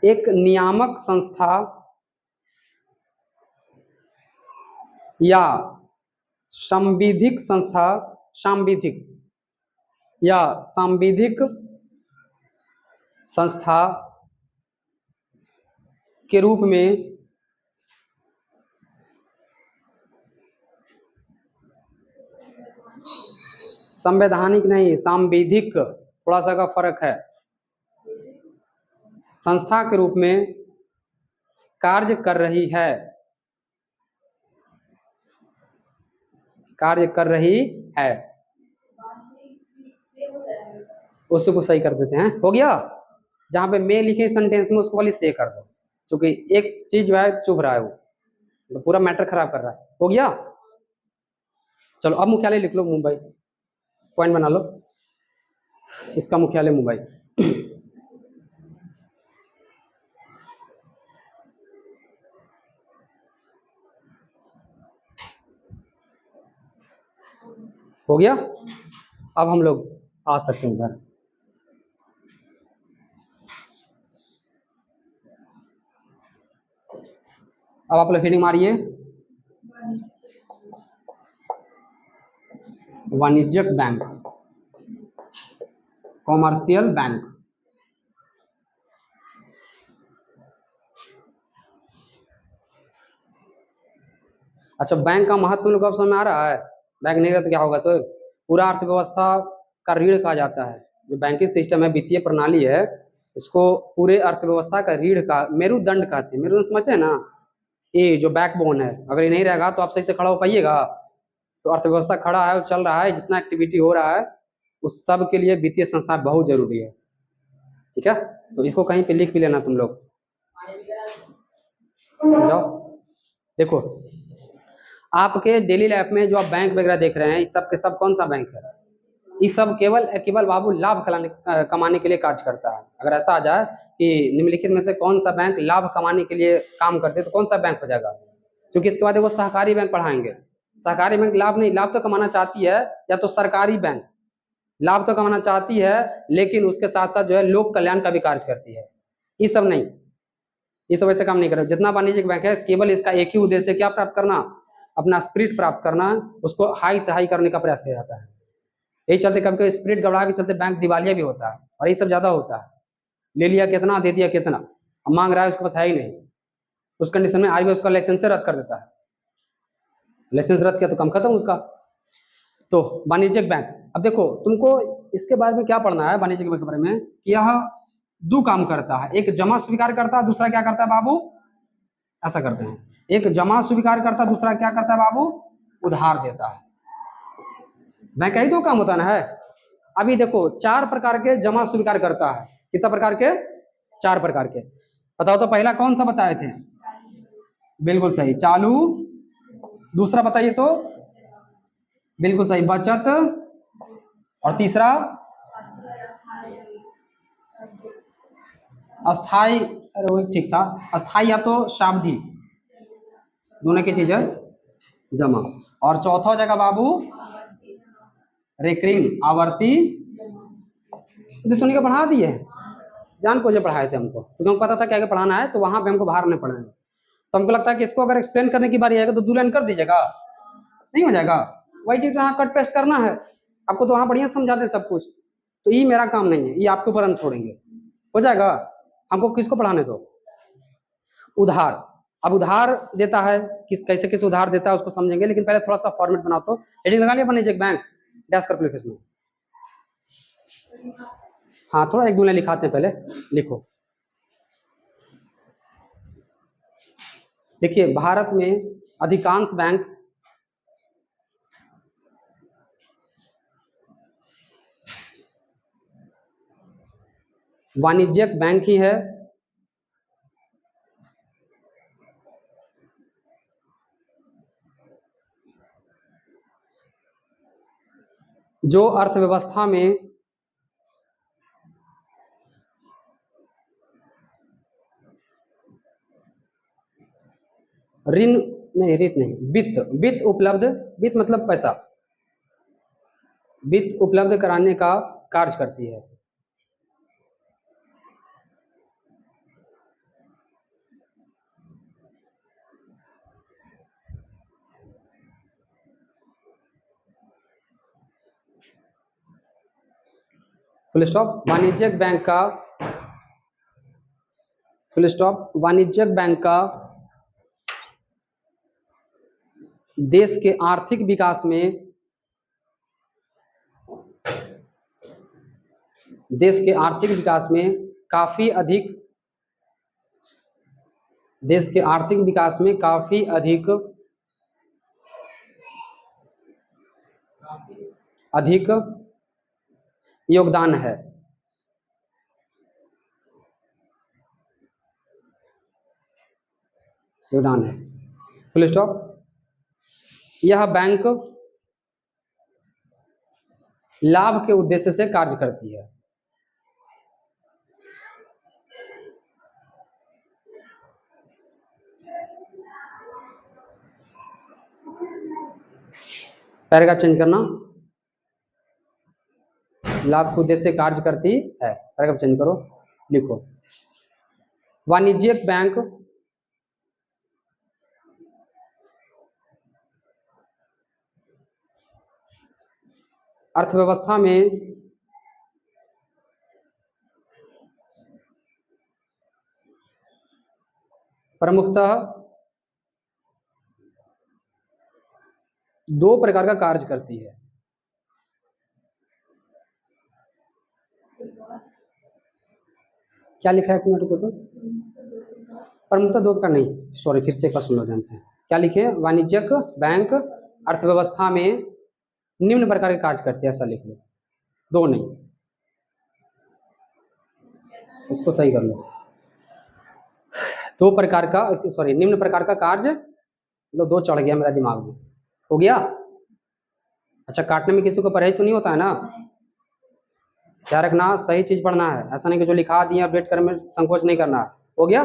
एक नियामक संस्था या सांविधिक संस्था के रूप में संवैधानिक नहीं, सांविधिक, थोड़ा सा का फर्क है, संस्था के रूप में कार्य कर रही है। उसको सही कर देते हैं, हो गया? जहां पे मैं लिखे सेंटेंस में उसको वाली से कर दो, क्योंकि एक चीज जो है चुभ रहा है, वो तो पूरा मैटर खराब कर रहा है। हो गया? चलो अब मुख्यालय लिख लो मुंबई, पॉइंट बना लो, इसका मुख्यालय मुंबई। हो गया? अब हम लोग आ सकते हैं इधर। अब आप लोग हेडिंग मारिए, वाणिज्यिक बैंक, कॉमर्शियल बैंक। अच्छा, बैंक का महत्व तुम लोग को अब समझ में आ रहा है? बैंक नहीं रहा तो क्या होगा? तो पूरा अर्थव्यवस्था का रीढ़ कहा जाता है। जो बैंकिंग सिस्टम है, वित्तीय प्रणाली है, इसको पूरे अर्थव्यवस्था का रीढ़ का मेरुदंड कहते हैं। मेरुदंड समझते हैं ना? ये जो बैकबोन है, अगर ये नहीं रहेगा तो आप सही से खड़ा हो पाइएगा? तो अर्थव्यवस्था खड़ा है और चल रहा है, जितना एक्टिविटी हो रहा है उस सब के लिए वित्तीय संस्था बहुत जरूरी है। ठीक है, तो इसको कहीं पे लिख भी लेना तुम लोग। जाओ देखो, आपके डेली लाइफ में जो आप बैंक वगैरह देख रहे हैं, इस सब के सब कौन सा बैंक है? ये सब केवल केवल बाबू लाभ कमाने के लिए कार्य करता है। अगर ऐसा आ जाए कि निम्नलिखित में से कौन सा बैंक लाभ कमाने के लिए काम करते, तो कौन सा बैंक हो जाएगा? क्योंकि इसके बाद वो सहकारी बैंक पढ़ाएंगे। सहकारी बैंक लाभ नहीं, लाभ तो कमाना चाहती है, या तो सरकारी बैंक लाभ तो कमाना चाहती है, लेकिन उसके साथ साथ जो है लोक कल्याण का भी कार्य करती है। ये सब नहीं, ये सब ऐसे काम नहीं कर रहे। जितना वाणिज्यिक बैंक है, केवल इसका एक ही उद्देश्य है, क्या प्राप्त करना? अपना स्प्रिट प्राप्त करना, उसको हाई से हाई करने का प्रयास किया जाता है। यही चलते कभी कभी स्प्रिट गड़बड़ा के चलते बैंक दिवालिया भी होता है, और ये सब ज्यादा होता है। ले लिया कितना, दे दिया कितना, अब मांग रहा है, उसके पास है ही नहीं। उस कंडीशन में आरबीआई उसका लाइसेंस रद्द कर देता है। लाइसेंस रद्द किया तो काम खत्म उसका। तो वाणिज्यिक बैंक, अब देखो तुमको इसके बारे में क्या पढ़ना है वाणिज्यिक बैंक के बारे में, कि यह दो काम करता है। एक जमा स्वीकार करता है, दूसरा क्या करता है बाबू? ऐसा करते हैं, एक जमा स्वीकार करता है, दूसरा क्या करता है बाबू? उधार देता है। बैंक का ही दो काम होता ना है। अभी देखो, चार प्रकार के जमा स्वीकार करता है। कितना प्रकार के? चार प्रकार के। बताओ तो पहला कौन सा बताए थे? बिल्कुल सही, चालू। दूसरा बताइए तो? बिल्कुल सही, बचत। और तीसरा? अस्थाई। अरे वो ठीक था, अस्थाई या तो शाब्दी, दोनों की चीज है जमा। और चौथा जगह बाबू रेकरिंग, आवर्ती। तो सुनी के पढ़ा दिए, जान को जो पढ़ाए थे हमको, क्योंकि हमको पता था क्या क्या पढ़ाना है, तो वहां पे हमको बाहर नहीं पढ़ाना है। तो हमको लगता है कि इसको अगर एक्सप्लेन करने की बारी आएगा तो 2 लाइन कर दीजिएगा, नहीं हो जाएगा? वही चीज यहाँ कट पेस्ट करना है आपको, तो वहां बढ़िया समझाते सब कुछ। तो ये मेरा काम नहीं है, ये आपके ऊपर हम छोड़ेंगे। हो जाएगा? हमको किसको पढ़ाने दो? उधार। अब उधार देता है, किस कैसे किस उधार देता है उसको समझेंगे, लेकिन पहले थोड़ा सा फॉर्मेट बनाओ। तो हेडिंग लगा लिया वाणिज्यिक बैंक, डैश कर लिखो इसमें। हाँ, थोड़ा 1-2 लाइन लिखाते हैं, पहले लिखो। देखिए, भारत में अधिकांश बैंक वाणिज्यिक बैंक ही है। जो अर्थव्यवस्था में ऋण नहीं, ऋण नहीं, वित्त, वित्त उपलब्ध, वित्त मतलब पैसा, वित्त उपलब्ध कराने का कार्य करती है। Full stop. वाणिज्यिक बैंक का, फुल स्टॉप, वाणिज्यिक बैंक का देश के आर्थिक विकास में, देश के आर्थिक विकास में काफी अधिक, देश के आर्थिक विकास में काफी अधिक अधिक योगदान है। योगदान है, फुल स्टॉप। यह बैंक लाभ के उद्देश्य से कार्य करती है। पैराग्राफ चेंज करना, लाभ के उद्देश्य से कार्य करती है, पैराग्राफ चेंज करो, लिखो वाणिज्यिक बैंक अर्थव्यवस्था में प्रमुखतः दो प्रकार का कार्य करती है। क्या लिखा है एक मिनट को तो, प्रमुखतः दो प्रकार नहीं, सॉरी फिर से एक बार सुन लो ध्यान से। क्या लिखे? वाणिज्यिक बैंक अर्थव्यवस्था में निम्न प्रकार के कार्य करते हैं, ऐसा लिख लो, दो नहीं, उसको सही कर लो। दो प्रकार का, सॉरी निम्न प्रकार का कार्य, लो दो चढ़ गया मेरा दिमाग में, हो गया। अच्छा, काटने में किसी को परहेज तो नहीं होता है ना? क्या रखना, सही चीज पढ़ना है, ऐसा नहीं कि जो लिखा दिए अपडेट करने में संकोच नहीं करना है। हो गया,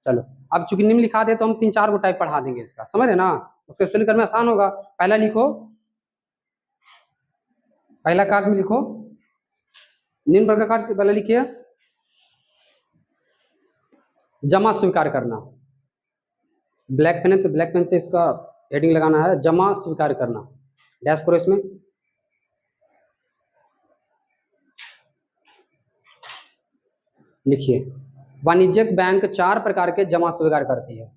चलो। अब चूंकि निम्न लिखा दे तो हम 3-4 को टाइप पढ़ा देंगे इसका, समझ रहे ना? उसके स्पेलिंग करने में आसान होगा। पहला लिखो, पहला कार्य में लिखो निम्न प्रकार का कार्य, पहले लिखिए जमा स्वीकार करना। ब्लैक पेन है तो ब्लैक पेन से इसका हेडिंग लगाना है, जमा स्वीकार करना, डैश करो इसमें। लिखिए वाणिज्यिक बैंक 4 प्रकार के जमा स्वीकार करती है।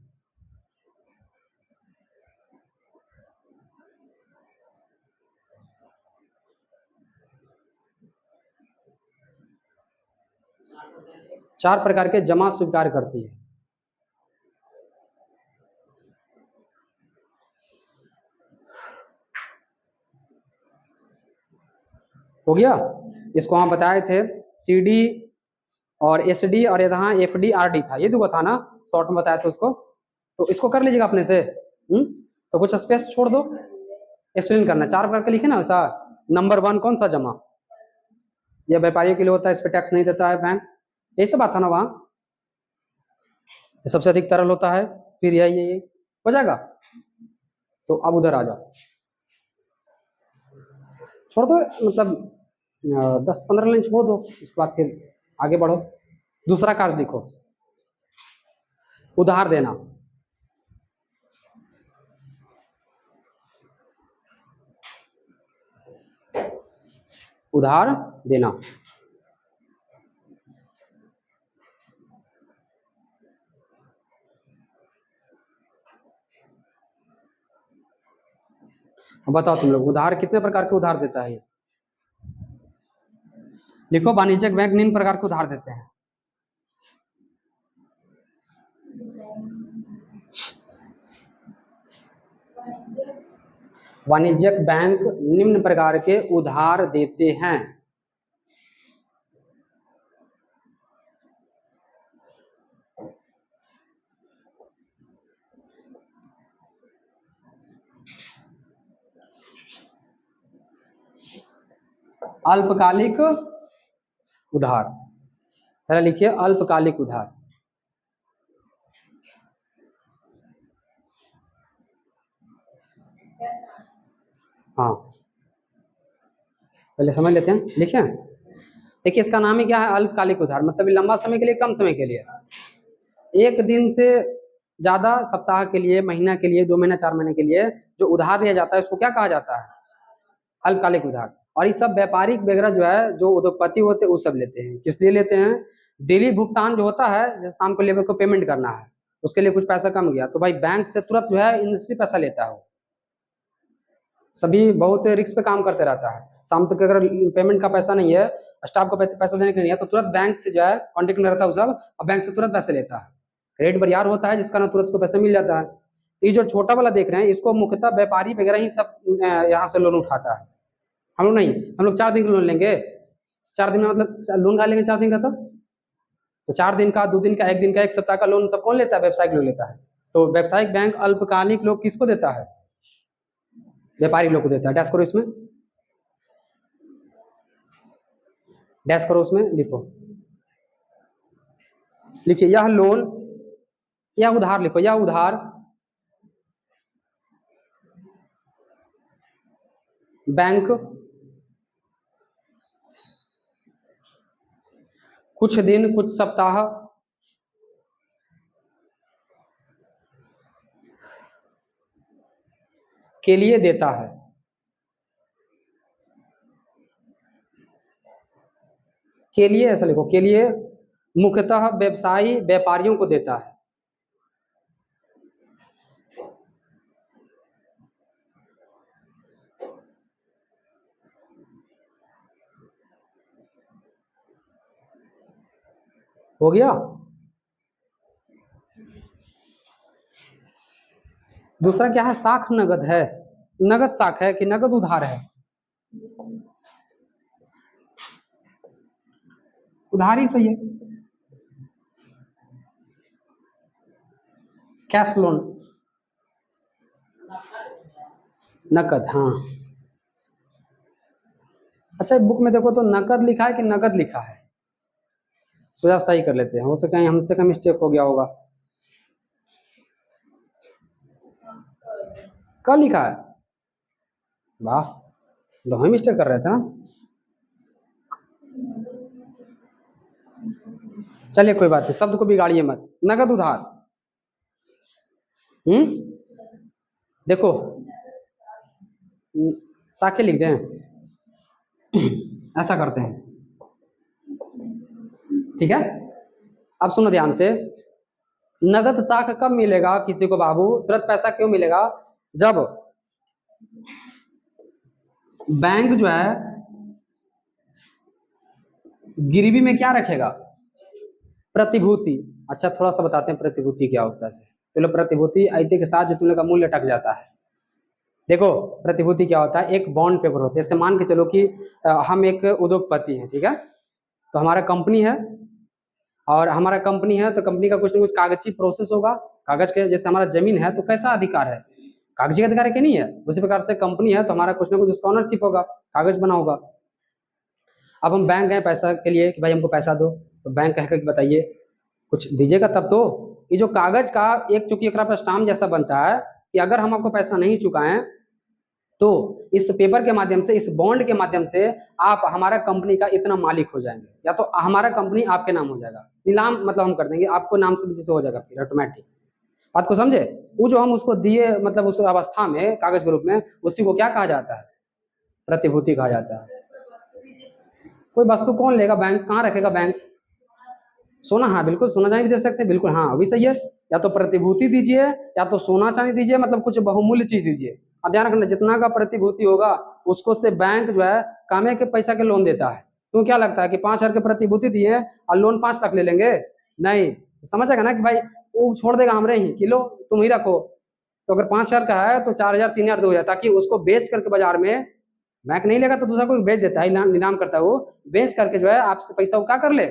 चार प्रकार के जमा स्वीकार करती है। हो गया, इसको हम बताए थे, सीडी और एसडी और यहाँ एफडी आरडी था, ये दो था ना, शॉर्ट में बताया था उसको। तो इसको कर लीजिएगा अपने से। तो कुछ स्पेस छोड़ दो, एक्सप्लेन करना। 4 प्रकार के लिखे ना वैसा। नंबर 1 कौन सा जमा? यह व्यापारियों के लिए होता है, इस पर टैक्स नहीं देता है बैंक, यही सब बात था ना वहाँ। सबसे अधिक तरल होता है, फिर यही हो जाएगा। तो अब उधर आ जाओ, छोड़ दो, मतलब 10-15 लाइन छोड़ दो, उसके बाद फिर आगे बढ़ो। दूसरा कार्य लिखो, उधार देना। उधार देना, बताओ तुम लोग उधार कितने प्रकार के उधार देता है ये? लिखो वाणिज्यिक बैंक निम्न प्रकार के उधार देते हैं। वाणिज्यिक बैंक निम्न प्रकार के उधार देते हैं। अल्पकालिक उधार, पहले लिखिए अल्पकालिक उधार। हाँ, पहले समझ लेते हैं, लिखे। देखिए इसका नाम ही क्या है, अल्पकालिक उधार, मतलब लंबा समय के लिए, कम समय के लिए, एक दिन से ज्यादा, सप्ताह के लिए, महीना के लिए, 2 महीना 4 महीने के लिए जो उधार लिया जाता है उसको क्या कहा जाता है? अल्पकालिक उधार। और ये सब व्यापारिक वगैरह जो है, जो उद्योगपति होते हैं वो सब लेते हैं। किस लिए लेते हैं? डेली भुगतान जो होता है, जैसे शाम को लेबर को पेमेंट करना है, उसके लिए कुछ पैसा कम गया तो भाई बैंक से तुरंत जो है इंडस्ट्री पैसा लेता है। सभी बहुत रिस्क पे काम करते रहता है, शाम तक अगर पेमेंट का पैसा नहीं है, स्टाफ को पैसा देने के नहीं है, तो तुरंत बैंक से जो है कॉन्टेक्ट में रहता है वो सब, और बैंक से तुरंत पैसे लेता है। क्रेडिट बरियार होता है जिसका ना तुरंत को पैसा मिल जाता है। ये जो छोटा वाला देख रहे हैं इसको मुख्यतः व्यापारी वगैरह ही सब यहाँ से लोन उठाता है। हम लोग नहीं, हम लोग 4 दिन का लोन लेंगे, 4 दिन में मतलब लोन का लेंगे 4 दिन का, तो 4 दिन का, 2 दिन का, 1 दिन का, 1 सप्ताह का लोन सब कौन लेता है? व्यावसायिक लोग लेता है। तो व्यावसायिक बैंक अल्पकालिक लोग किसको देता है? व्यापारी लोग को देता है। डैश करो इसमें, डैश करो उसमें, लिखो, लिखिए यह लोन, यह उधार, लिखो यह उधार बैंक कुछ दिन, कुछ सप्ताह के लिए देता है। के लिए ऐसा लिखो, के लिए मुख्यतः व्यवसायी व्यापारियों को देता है। हो गया। दूसरा क्या है, साख नगद है, नगद साख है कि नगद उधार है? उधार ही सही है। कैश लोन, नकद, हाँ। अच्छा बुक में देखो तो नकद लिखा है कि नगद लिखा है? सोचा सही कर लेते हैं, हो सके कहीं हमसे का मिस्टेक हो गया होगा। क्या लिखा है? वाह, तो हम मिस्टेक कर रहे थे ना। चलिए कोई बात नहीं, शब्द को बिगाड़िए मत, नगद उधार। देखो साखे लिख दें, ऐसा करते हैं, ठीक है। अब सुनो ध्यान से, नगद साख कब मिलेगा किसी को बाबू, तुरंत पैसा क्यों मिलेगा? जब बैंक जो है गिरवी में क्या रखेगा? प्रतिभूति। अच्छा थोड़ा सा बताते हैं प्रतिभूति क्या होता है। चलो प्रतिभूति आयते के साथ जो तुम लोग का मूल्य टक जाता है। देखो प्रतिभूति क्या होता है, एक बॉन्ड पेपर होता है। जैसे मान के चलो कि हम एक उद्योगपति हैं, ठीक है, तो हमारा कंपनी है, और हमारा कंपनी है तो कंपनी का कुछ ना कुछ कागजी प्रोसेस होगा। कागज के, जैसे हमारा जमीन है तो कैसा अधिकार है, कागजी अधिकार है कि नहीं है? उसी प्रकार से कंपनी है तो हमारा कुछ ना कुछ उसका ऑनरशिप होगा, कागज बना होगा। अब हम बैंक गए पैसा के लिए कि भाई हमको पैसा दो, तो बैंक कह के बताइए कुछ दीजिएगा तब तो। ये जो कागज का एक चूंकि एकरा पर स्टाम्प जैसा बनता है कि अगर हम आपको पैसा नहीं चुकाएं तो इस पेपर के माध्यम से, इस बॉन्ड के माध्यम से आप हमारा कंपनी का इतना मालिक हो जाएंगे, या तो हमारा कंपनी आपके नाम हो जाएगा, नीलाम मतलब हम कर देंगे आपको नाम से, जैसे हो जाएगा फिर ऑटोमेटिक। बात को समझे? वो जो हम उसको दिए मतलब उस अवस्था में कागज के रूप में, उसी को क्या कहा जाता है? प्रतिभूति कहा जाता है। कोई वस्तु कौन लेगा, बैंक कहाँ रखेगा बैंक? सोना, हाँ बिल्कुल, सोना चांदी भी दे सकते हैं, बिल्कुल हाँ अभी सही है। या तो प्रतिभूति दीजिए या तो सोना चांदी दीजिए, मतलब कुछ बहुमूल्य चीज दीजिए। और ध्यान रखना जितना का प्रतिभूति होगा उसको से बैंक जो है कामे के पैसा के लोन देता है। तो क्या लगता है कि 5,000 के प्रतिभूति दिए और लोन 5 लाख ले लेंगे? नहीं, समझ आएगा ना कि भाई वो छोड़ देगा हमरे ही कि लो तुम ही रखो। तो अगर 5,000 का है तो 4,000 3,000 2,000, ताकि उसको बेच करके बाजार में, बैंक नहीं लेगा तो दूसरा कोई बेच देता है, नीलाम करता है, वो बेच करके जो है आपसे पैसा वो क्या कर ले।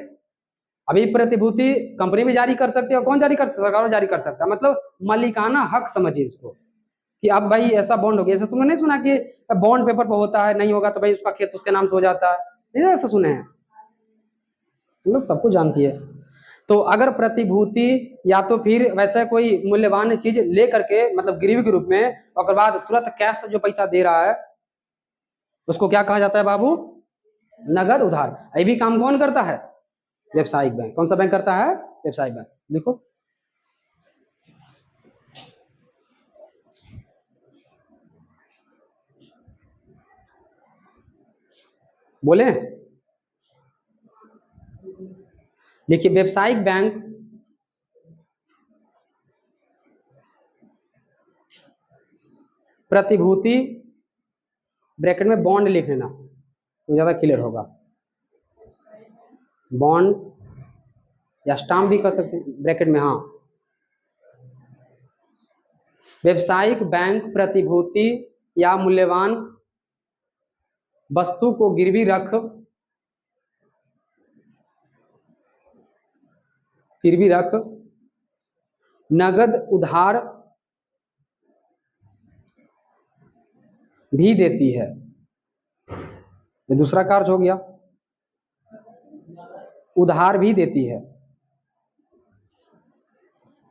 अभी प्रतिभूति कंपनी भी जारी कर सकती है, और कौन जारी कर सकता है? सरकार जारी कर सकता है, मतलब मालिकाना हक समझिए इसको कि अब भाई ऐसा बॉन्ड हो गया। ऐसा तुमने नहीं सुना कि बॉन्ड पेपर पर होता है, नहीं होगा तो भाई उसका खेत उसके नाम से हो जाता है, नहीं ऐसा सुने हैं? तुम लोग सब कुछ जानती है। तो अगर प्रतिभूति या तो फिर वैसा कोई मूल्यवान चीज ले करके मतलब गिरवी के रूप में, और बाद तुरंत कैश जो पैसा दे रहा है उसको क्या कहा जाता है बाबू? नगद उधार। ये भी काम कौन करता है? व्यवसायिक बैंक। कौन सा बैंक करता है? व्यवसायिक बैंक। देखो बोले, देखिए व्यवसायिक बैंक प्रतिभूति ब्रैकेट में बॉन्ड लिख लेना तो ज्यादा क्लियर होगा। बॉन्ड या स्टाम्प भी कर सकते हैं ब्रैकेट में, हाँ। व्यवसायिक बैंक प्रतिभूति या मूल्यवान वस्तु को गिरवी रख नगद उधार भी देती है। ये दूसरा कार्य हो गया, उधार भी देती है,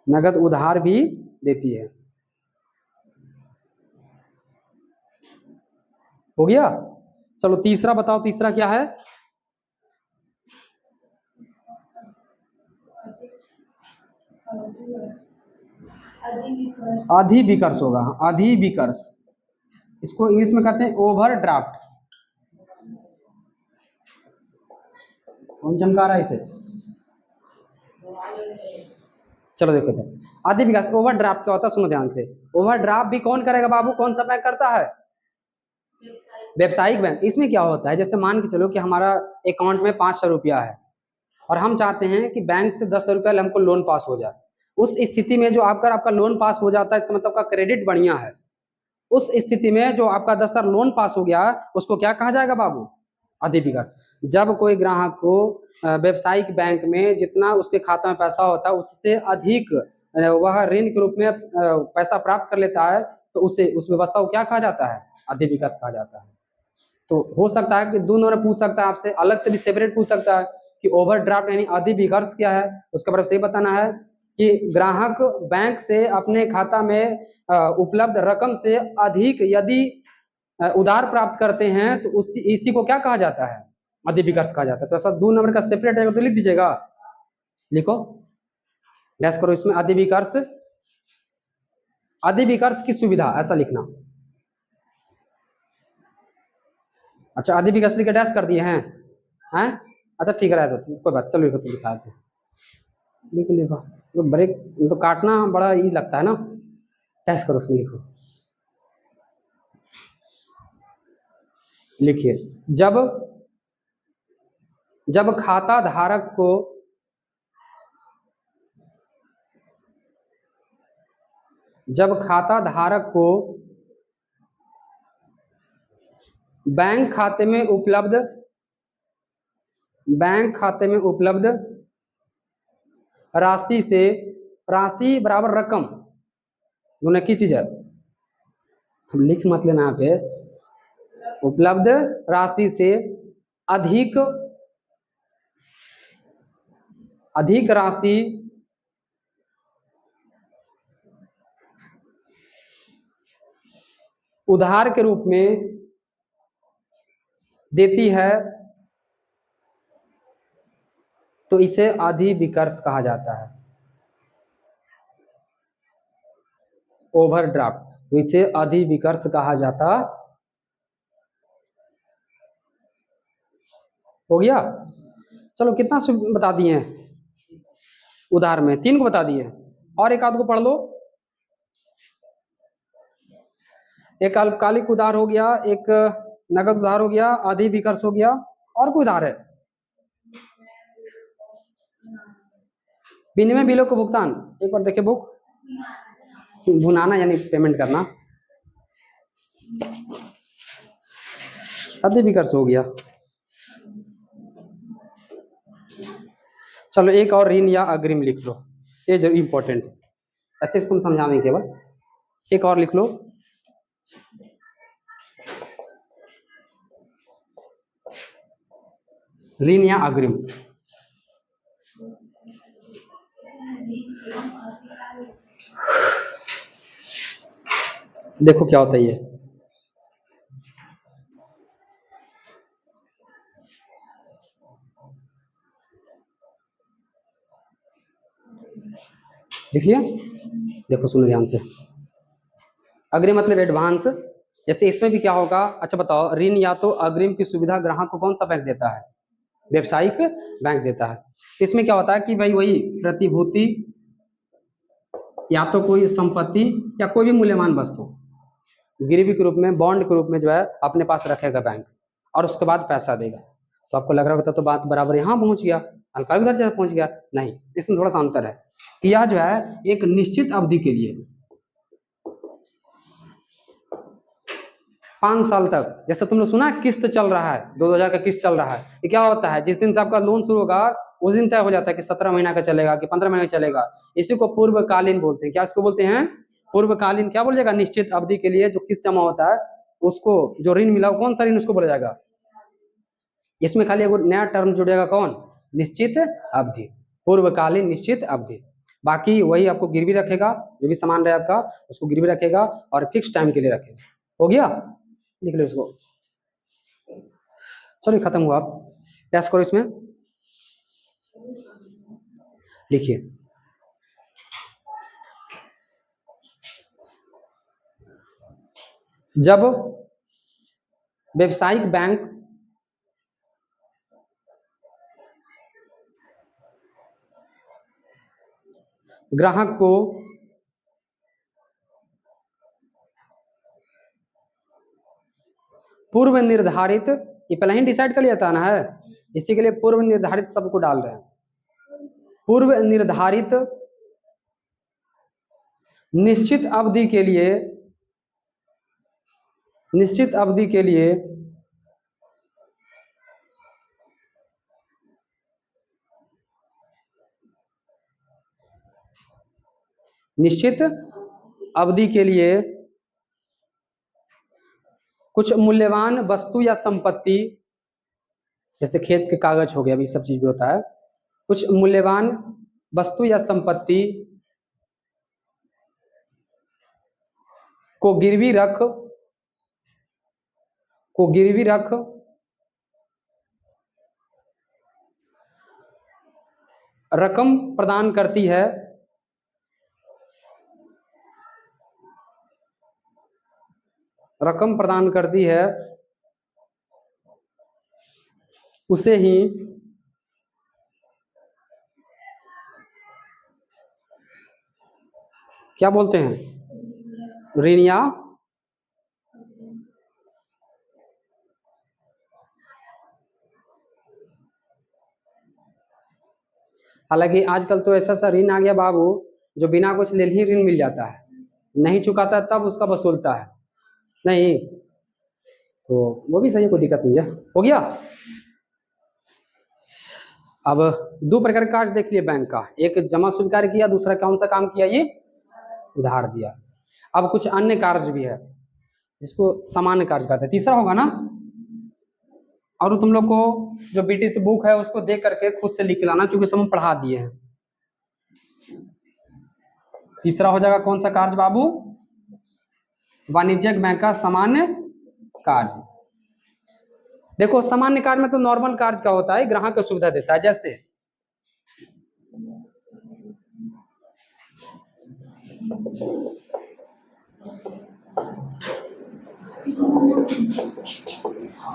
नगद उधार भी देती है। हो गया। चलो तीसरा बताओ, तीसरा क्या है? अधिविकर्ष होगा, अधिविकर्ष। इसको इंग्लिश में कहते हैं ओवरड्राफ्ट। कौन चमका रहा है इसे? चलो देखो तो अधिविकर्ष ओवरड्राफ्ट क्या होता है, सुनो ध्यान से। ओवरड्राफ्ट भी कौन करेगा बाबू, कौन सा बैंक करता है? व्यवसायिक बैंक। इसमें क्या होता है, जैसे मान के चलो कि हमारा अकाउंट में 500 रुपया है, और हम चाहते हैं कि बैंक से 10 रुपये हमको लोन पास हो जाए। उस स्थिति में जो आपका लोन पास हो जाता है, इसका मतलब आपका क्रेडिट बढ़िया है। उस स्थिति में जो आपका 10,000 लोन पास हो गया, उसको क्या कहा जाएगा बाबू? अधिविकर्ष। जब कोई ग्राहक को व्यावसायिक बैंक में जितना उसके खाता में पैसा होता है उससे अधिक वह ऋण के रूप में पैसा प्राप्त कर लेता है, तो उसे उस व्यवस्था को क्या कहा जाता है? अधिविकर्ष कहा जाता है। तो हो सकता है कि दोनों ने पूछ सकता है आपसे, अलग से भी सेपरेट पूछ सकता है कि ओवरड्राफ्ट यानी अधिविकर्ष क्या है। उसके बारे में सही बताना है कि ग्राहक बैंक से अपने खाता में उपलब्ध रकम से अधिक यदि उधार प्राप्त करते हैं तो इसी को क्या कहा जाता है? अधिविकर्ष कहा जाता है। तो ऐसा 2 नंबर का सेपरेट है तो लिख दीजिएगा, लिखो, डैश करो इसमें अधिविकर्ष, अधिविकर्ष की सुविधा ऐसा लिखना। अच्छा, अधिविकर्ष लिख के डैश कर दिए हैं? अच्छा ठीक है, तो कोई बात, चलो लिखो, तो लिखा देते, लिखो लिखो, तो ब्रेक तो काटना बड़ा ही लगता है ना, डैश करो उसमें, लिखो, लिखिए। जब खाता धारक को बैंक खाते में उपलब्ध राशि बराबर रकम, दोनों एक ही चीज है, हम लिख मत लेना यहाँ पे, उपलब्ध राशि से अधिक राशि उधार के रूप में देती है तो इसे अधिविकर्ष कहा जाता है। ओवरड्राफ्ट, तो इसे अधिविकर्ष कहा जाता। हो गया? चलो, कितना बता दिए हैं उधार में? 3 को बता दिए, और एक आध को पढ़ लो। एक अल्पकालिक उधार हो गया, एक नगद उधार हो गया, अधिविकर्ष हो गया, और कोई उधार है? विनिमय बिलों को भुगतान, एक बार देखिए बुक, भुनाना यानी पेमेंट करना, अधिविकर्ष हो गया। चलो, एक और ऋण या अग्रिम लिख लो, ये जो इंपॉर्टेंट है, अच्छे इसको समझाने केवल, एक और लिख लो, ऋण या अग्रिम। देखो क्या होता है ये, लिखिए, देखो सुनो ध्यान से। अग्रिम मतलब एडवांस। जैसे इसमें भी क्या होगा, अच्छा बताओ, ऋण या तो अग्रिम की सुविधा ग्राहक को कौन सा बैंक देता है? व्यावसायिक बैंक देता है। इसमें क्या होता है कि भाई वही प्रतिभूति या तो कोई संपत्ति या कोई भी मूल्यवान वस्तु गिरवी के रूप में, बॉन्ड के रूप में जो है अपने पास रखेगा बैंक, और उसके बाद पैसा देगा। तो आपको लग रहा होता तो बात बराबर यहाँ पहुंच गया, हल्का उधर जैसे पहुंच गया, नहीं, इसमें थोड़ा सा अंतर है कि यह जो है एक निश्चित अवधि के लिए 5 साल तक, जैसे तुमने सुना किस्त चल रहा है, 2,000 का किस्त चल रहा है, ये क्या होता है, जिस दिन से आपका लोन शुरू होगा उस दिन तय हो जाता है कि 17 महीना का चलेगा कि 15 महीना का चलेगा। इसी को पूर्वकालीन बोलते हैं। क्या इसको बोलते हैं? पूर्वकालीन। क्या बोल जाएगा? निश्चित अवधि के लिए जो किस्त जमा होता है उसको, जो ऋण मिला कौन सा ऋण उसको बोला जाएगा? इसमें खाली एक नया टर्म जुड़ेगा, कौन? निश्चित अवधि, पूर्वकालीन निश्चित अवधि। बाकी वही आपको गिरवी रखेगा, जो भी सामान रहे आपका उसको गिरवी रखेगा और फिक्स टाइम के लिए रखेगा। हो गया? लिख लो इसको। चलो खत्म हुआ, आप टेस्ट करो इसमें, लिखिए। जब व्यावसायिक बैंक ग्राहक को पूर्व निर्धारित, ये पहले ही डिसाइड कर लिया था ना, है इसी के लिए पूर्व निर्धारित सबको डाल रहे हैं। पूर्व निर्धारित निश्चित अवधि के लिए निश्चित अवधि के लिए निश्चित अवधि के लिए कुछ मूल्यवान वस्तु या संपत्ति, जैसे खेत के कागज हो गया, अभी सब चीज भी होता है, कुछ मूल्यवान वस्तु या संपत्ति को गिरवी रख रकम प्रदान करती है, उसे ही क्या बोलते हैं? ऋण या हालांकि आजकल तो ऐसा सा ऋण आ गया बाबू, जो बिना कुछ ले ही ऋण मिल जाता है, नहीं चुकाता तब उसका वसूलता है। नहीं तो वो भी सही है, कोई दिक्कत नहीं है। हो गया। अब दो प्रकार का कार्य देख लिए बैंक का, एक जमा स्वीकार किया, दूसरा कौन सा काम किया? ये उधार दिया। अब कुछ अन्य कार्य भी है जिसको सामान्य कार्य कहते हैं, तीसरा होगा ना। और तुम लोग को जो बीटीसी बुक है उसको देख करके खुद से लिख के लाना, क्योंकि सब हम पढ़ा दिए हैं। तीसरा हो जाएगा कौन सा कार्य बाबू? वाणिज्यिक बैंक का सामान्य कार्य। देखो सामान्य कार्य में तो नॉर्मल कार्य का होता है, ग्राहक को सुविधा देता है। जैसे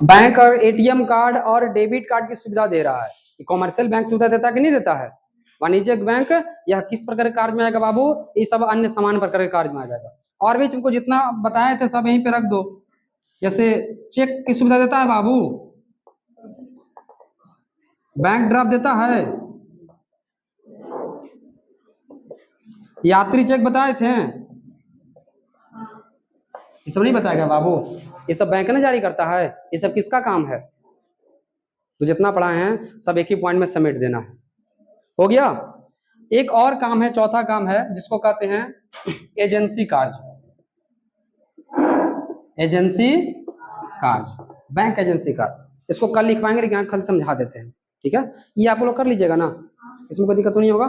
बैंक और एटीएम कार्ड और डेबिट कार्ड की सुविधा दे रहा है। कॉमर्शियल बैंक सुविधा देता है कि नहीं देता है? वाणिज्यिक बैंक यह किस प्रकार के कार्य में आएगा बाबू? ये सब अन्य समान प्रकार के कार्य में आ जाएगा। और भी तुमको जितना बताए थे सब यहीं पे रख दो। जैसे चेक की सुविधा देता है बाबू, बैंक ड्राफ्ट देता है, यात्री चेक बताए थे, ये सब नहीं बताएगा बाबू? ये सब बैंक ना जारी करता है। ये सब किसका काम है? तो जितना पढ़ाए हैं सब एक ही पॉइंट में समेट देना है। हो गया। एक और काम है, चौथा काम है, जिसको कहते हैं एजेंसी कार्य। एजेंसी कार्य, बैंक एजेंसी कार्य। इसको कल लिखवाएंगे, लेकिन कल समझा देते हैं, ठीक है? ये आप लोग कर लीजिएगा ना, इसमें कोई दिक्कत तो नहीं होगा।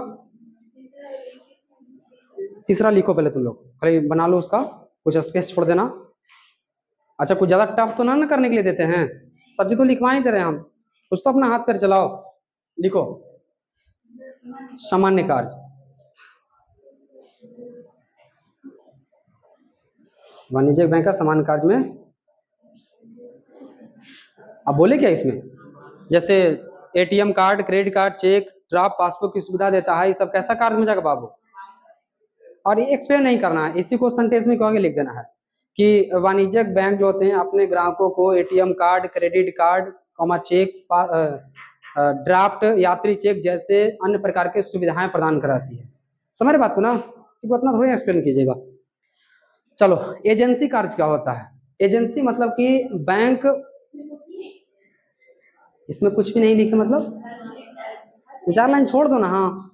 तीसरा लिखो पहले तुम लोग, खाली बना लो, उसका कुछ स्पेस छोड़ देना। अच्छा कुछ ज्यादा टफ तो ना करने के लिए देते हैं, सब्जी तो लिखवा ही दे रहे हैं हम, कुछ तो अपना हाथ पर चलाओ। लिखो सामान्य कार्य, वाणिज्यिक बैंक का सामान्य कार्य में। अब बोले क्या इसमें? जैसे ATM card, credit card, cheque, draft, passbook की सुविधा देता है, ये सब कैसा कार्य में जाएगा बाबू? और ये एक्सप्लेन नहीं करना है, इसी को सेंटेंस में आगे लिख देना है कि वाणिज्यिक बैंक जो होते हैं अपने ग्राहकों को ATM card, credit card, cheque, draft, यात्री चेक जैसे अन्य प्रकार के सुविधाएं प्रदान कराती है। समझ रहे बात को ना? कि उतना थोड़ी एक्सप्लेन कीजिएगा। चलो एजेंसी कार्य क्या होता है? एजेंसी मतलब कि बैंक, इसमें कुछ भी नहीं लिखे मतलब 4 लाइन छोड़ दो ना। हाँ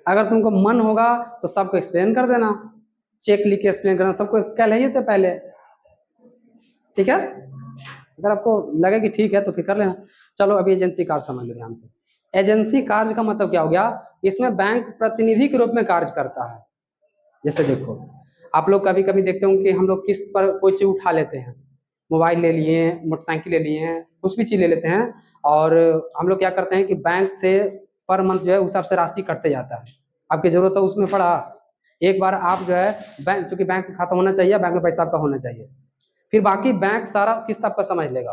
अगर तुमको मन होगा तो सबको एक्सप्लेन कर देना, चेक लिख के एक्सप्लेन करना, सबको कल है तो पहले, ठीक है? अगर आपको लगे कि ठीक है तो फिर कर लेना। चलो अभी एजेंसी कार्य समझ लो ध्यान से। एजेंसी कार्य का मतलब क्या हो गया? इसमें बैंक प्रतिनिधि के रूप में कार्य करता है। जैसे देखो आप लोग कभी कभी देखते होंगे कि हम लोग किस्त पर कोई चीज उठा लेते हैं, मोबाइल ले लिए, मोटरसाइकिल ले लिए हैं, कुछ भी चीज ले लेते हैं, और हम लोग क्या करते हैं कि बैंक से पर मंथ जो है उस हिसाब से राशि कटते जाता है। आपकी जरूरत है उसमें पड़ा, एक बार आप जो है बैंक, चूंकि बैंक में खाता होना चाहिए, बैंक में पैसा आपका होना चाहिए, फिर बाकी बैंक सारा किस्त आपका समझ लेगा।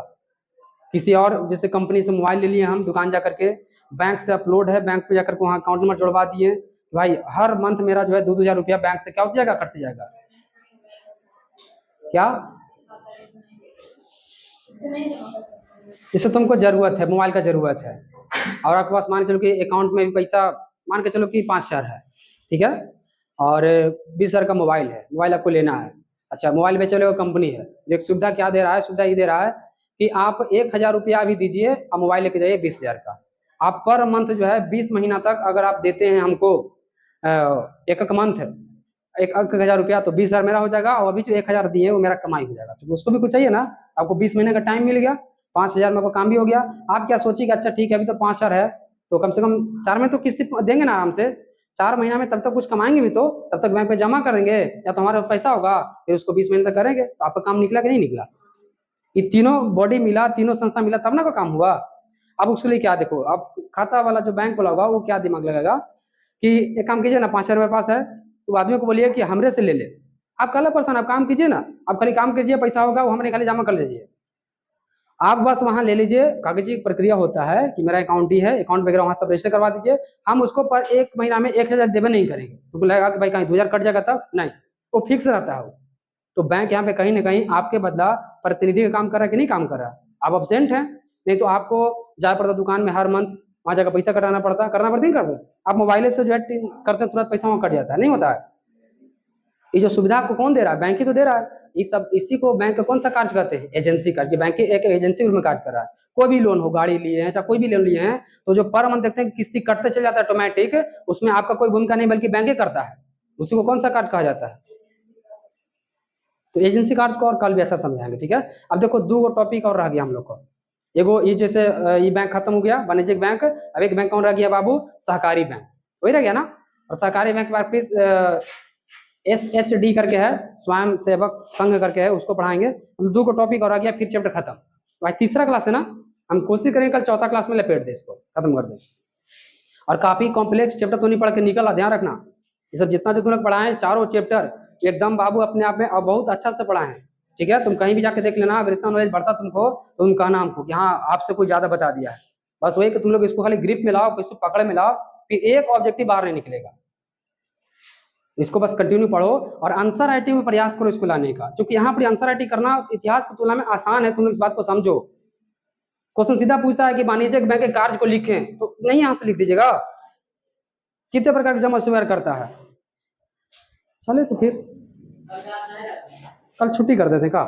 किसी और जैसे कंपनी से मोबाइल ले लिए हम, दुकान जा करके बैंक से अपलोड है, बैंक पे जाकर वहाँ अकाउंट नंबर जुड़वा दिए, भाई हर मंथ मेरा जो है 2,000 रुपया बैंक से क्या हो जाएगा? कट जाएगा। क्या इससे तुमको जरूरत है, मोबाइल का जरूरत है, और आपके पास मान के चलो कि अकाउंट में भी पैसा मान के चलो कि 5,000 है, ठीक है, और 20,000 का मोबाइल है, मोबाइल आपको लेना है। अच्छा, मोबाइल बेचने वाली कंपनी है, जो एक सुविधा क्या दे रहा है, सुविधा ये दे रहा है कि आप 1,000 रुपया भी दीजिए और मोबाइल लेके जाइए 20,000 का। आप पर मंथ जो है 20 महीना तक अगर आप देते हैं हमको एक मंथ 1,000 रुपया, तो 20,000 मेरा हो जाएगा, और अभी जो 1,000 दिए वो मेरा कमाई हो जाएगा। तो उसको भी कुछ चाहिए ना, आपको 20 महीने का टाइम मिल गया, 5,000 में को काम भी हो गया। आप क्या सोचिएगा, अच्छा ठीक है अभी तो 5,000 है, तो कम से कम 4 में तो किस्त देंगे ना आराम से, 4 महीना में तब तक कुछ कमाएंगे भी, तो तब तक बैंक पे जमा करेंगे, या तो हमारे पास पैसा होगा, फिर उसको 20 महीने तक करेंगे, तो आपका काम निकला कि नहीं निकला। ये तीनों बॉडी मिला, तीनों संस्था मिला तब ना का काम हुआ। अब उसके लिए क्या देखो, अब खाता वाला जो बैंक वाला होगा वो क्या दिमाग लगाएगा कि एक काम कीजिए ना, 5,000 रुपये पास है, तो आदमी को बोलिए कि हमरे से ले ले। आप कल पर्सन आप काम कीजिए ना, आप खाली काम कीजिए, पैसा होगा वो हमने खाली जमा कर लीजिए। आप बस वहां ले लीजिए, कागजी प्रक्रिया होता है कि मेरा अकाउंट ही है, अकाउंट वगैरह वहां सब रजिस्टर करवा दीजिए। हम उसको पर एक महीना में 1,000 देवे नहीं करेंगे, तो लगेगा कि भाई कहीं 2,000 कट जाएगा, तब नहीं, वो फिक्स रहता है वो। तो बैंक यहाँ पे कहीं ना कहीं आपके बदला प्रतिनिधि का काम कर रहा है कि नहीं काम कर रहा है। आप अब्सेंट हैं, नहीं तो आपको जाना पड़ता दुकान में हर मंथ, वहां जाकर पैसा कटाना पड़ता, करना पड़ता नहीं करते। आप मोबाइल से जो है करते तुरंत पैसा वहां कट जाता है, नहीं होता है। ये जो सुविधा आपको कौन दे रहा है, बैंक ही तो दे रहा है। इस सब इसी को बैंक का कौन सा कार्य करते हैं, एजेंसी कार्य। कि बैंक एक एजेंसी के रूप में कार्य कर रहा है। कोई भी लोन हो, गाड़ी लिए हैं चाहे कोई भी लोन लिए हैं, तो जो पर मंथ देखते हैं किस्ती कटते चले जाता है ऑटोमेटिक, उसमें आपका कोई भूमिका नहीं, बल्कि बैंक ही करता है। उसी को कौन सा कार्य कहा जाता है। तो एजेंसी कार्ड को और कल भी अच्छा समझाएंगे, ठीक है। अब देखो 2 टॉपिक और रह गया हम लोग को। एगो ये जैसे ये बैंक खत्म हो गया, वाणिज्यिक बैंक। अब एक बैंक कौन रह गया बाबू, सहकारी बैंक, वही रह गया ना। और सहकारी बैंक के बाद फिर SHD करके है, स्वयं सेवक संघ करके है, उसको पढ़ाएंगे। 2 टॉपिक और आ गया, फिर चैप्टर खत्म। भाई तीसरा क्लास है ना, हम कोशिश करेंगे कल चौथा क्लास में लपेट दे, इसको खत्म कर दे। और काफी कॉम्प्लेक्स चैप्टर तो नहीं पढ़ के निकल, ध्यान रखना। ये सब जितना जो तुम लोग पढ़ाए चारों चैप्टर एकदम बाबू अपने आप में और बहुत अच्छा से पढ़ाए हैं, ठीक है। तुम कहीं भी जाके देख लेना, अगर इतना नॉलेज बढ़ता तुमको तो तुम कहना हमको कि हाँ आपसे कोई ज्यादा बता दिया है। बस वही कि तुम लोग इसको खाली ग्रिप में लाओ, इसको पकड़ में लाओ, फिर एक ऑब्जेक्टिव बाहर नहीं निकलेगा। इसको बस कंटिन्यू पढ़ो और आंसर राइटिंग में प्रयास करो इसको लाने का, क्योंकि यहाँ पर आंसर राइटिंग करना इतिहास की तुलना में आसान है। तुम लोग इस बात को समझो। क्वेश्चन सीधा पूछता है कि वाणिज्यिक बैंक के कार्य को लिखें, तो नहीं यहाँ से लिख दीजिएगा। कितने प्रकार के जमा स्वीकार करता है। चले तो फिर कल छुट्टी कर देते का।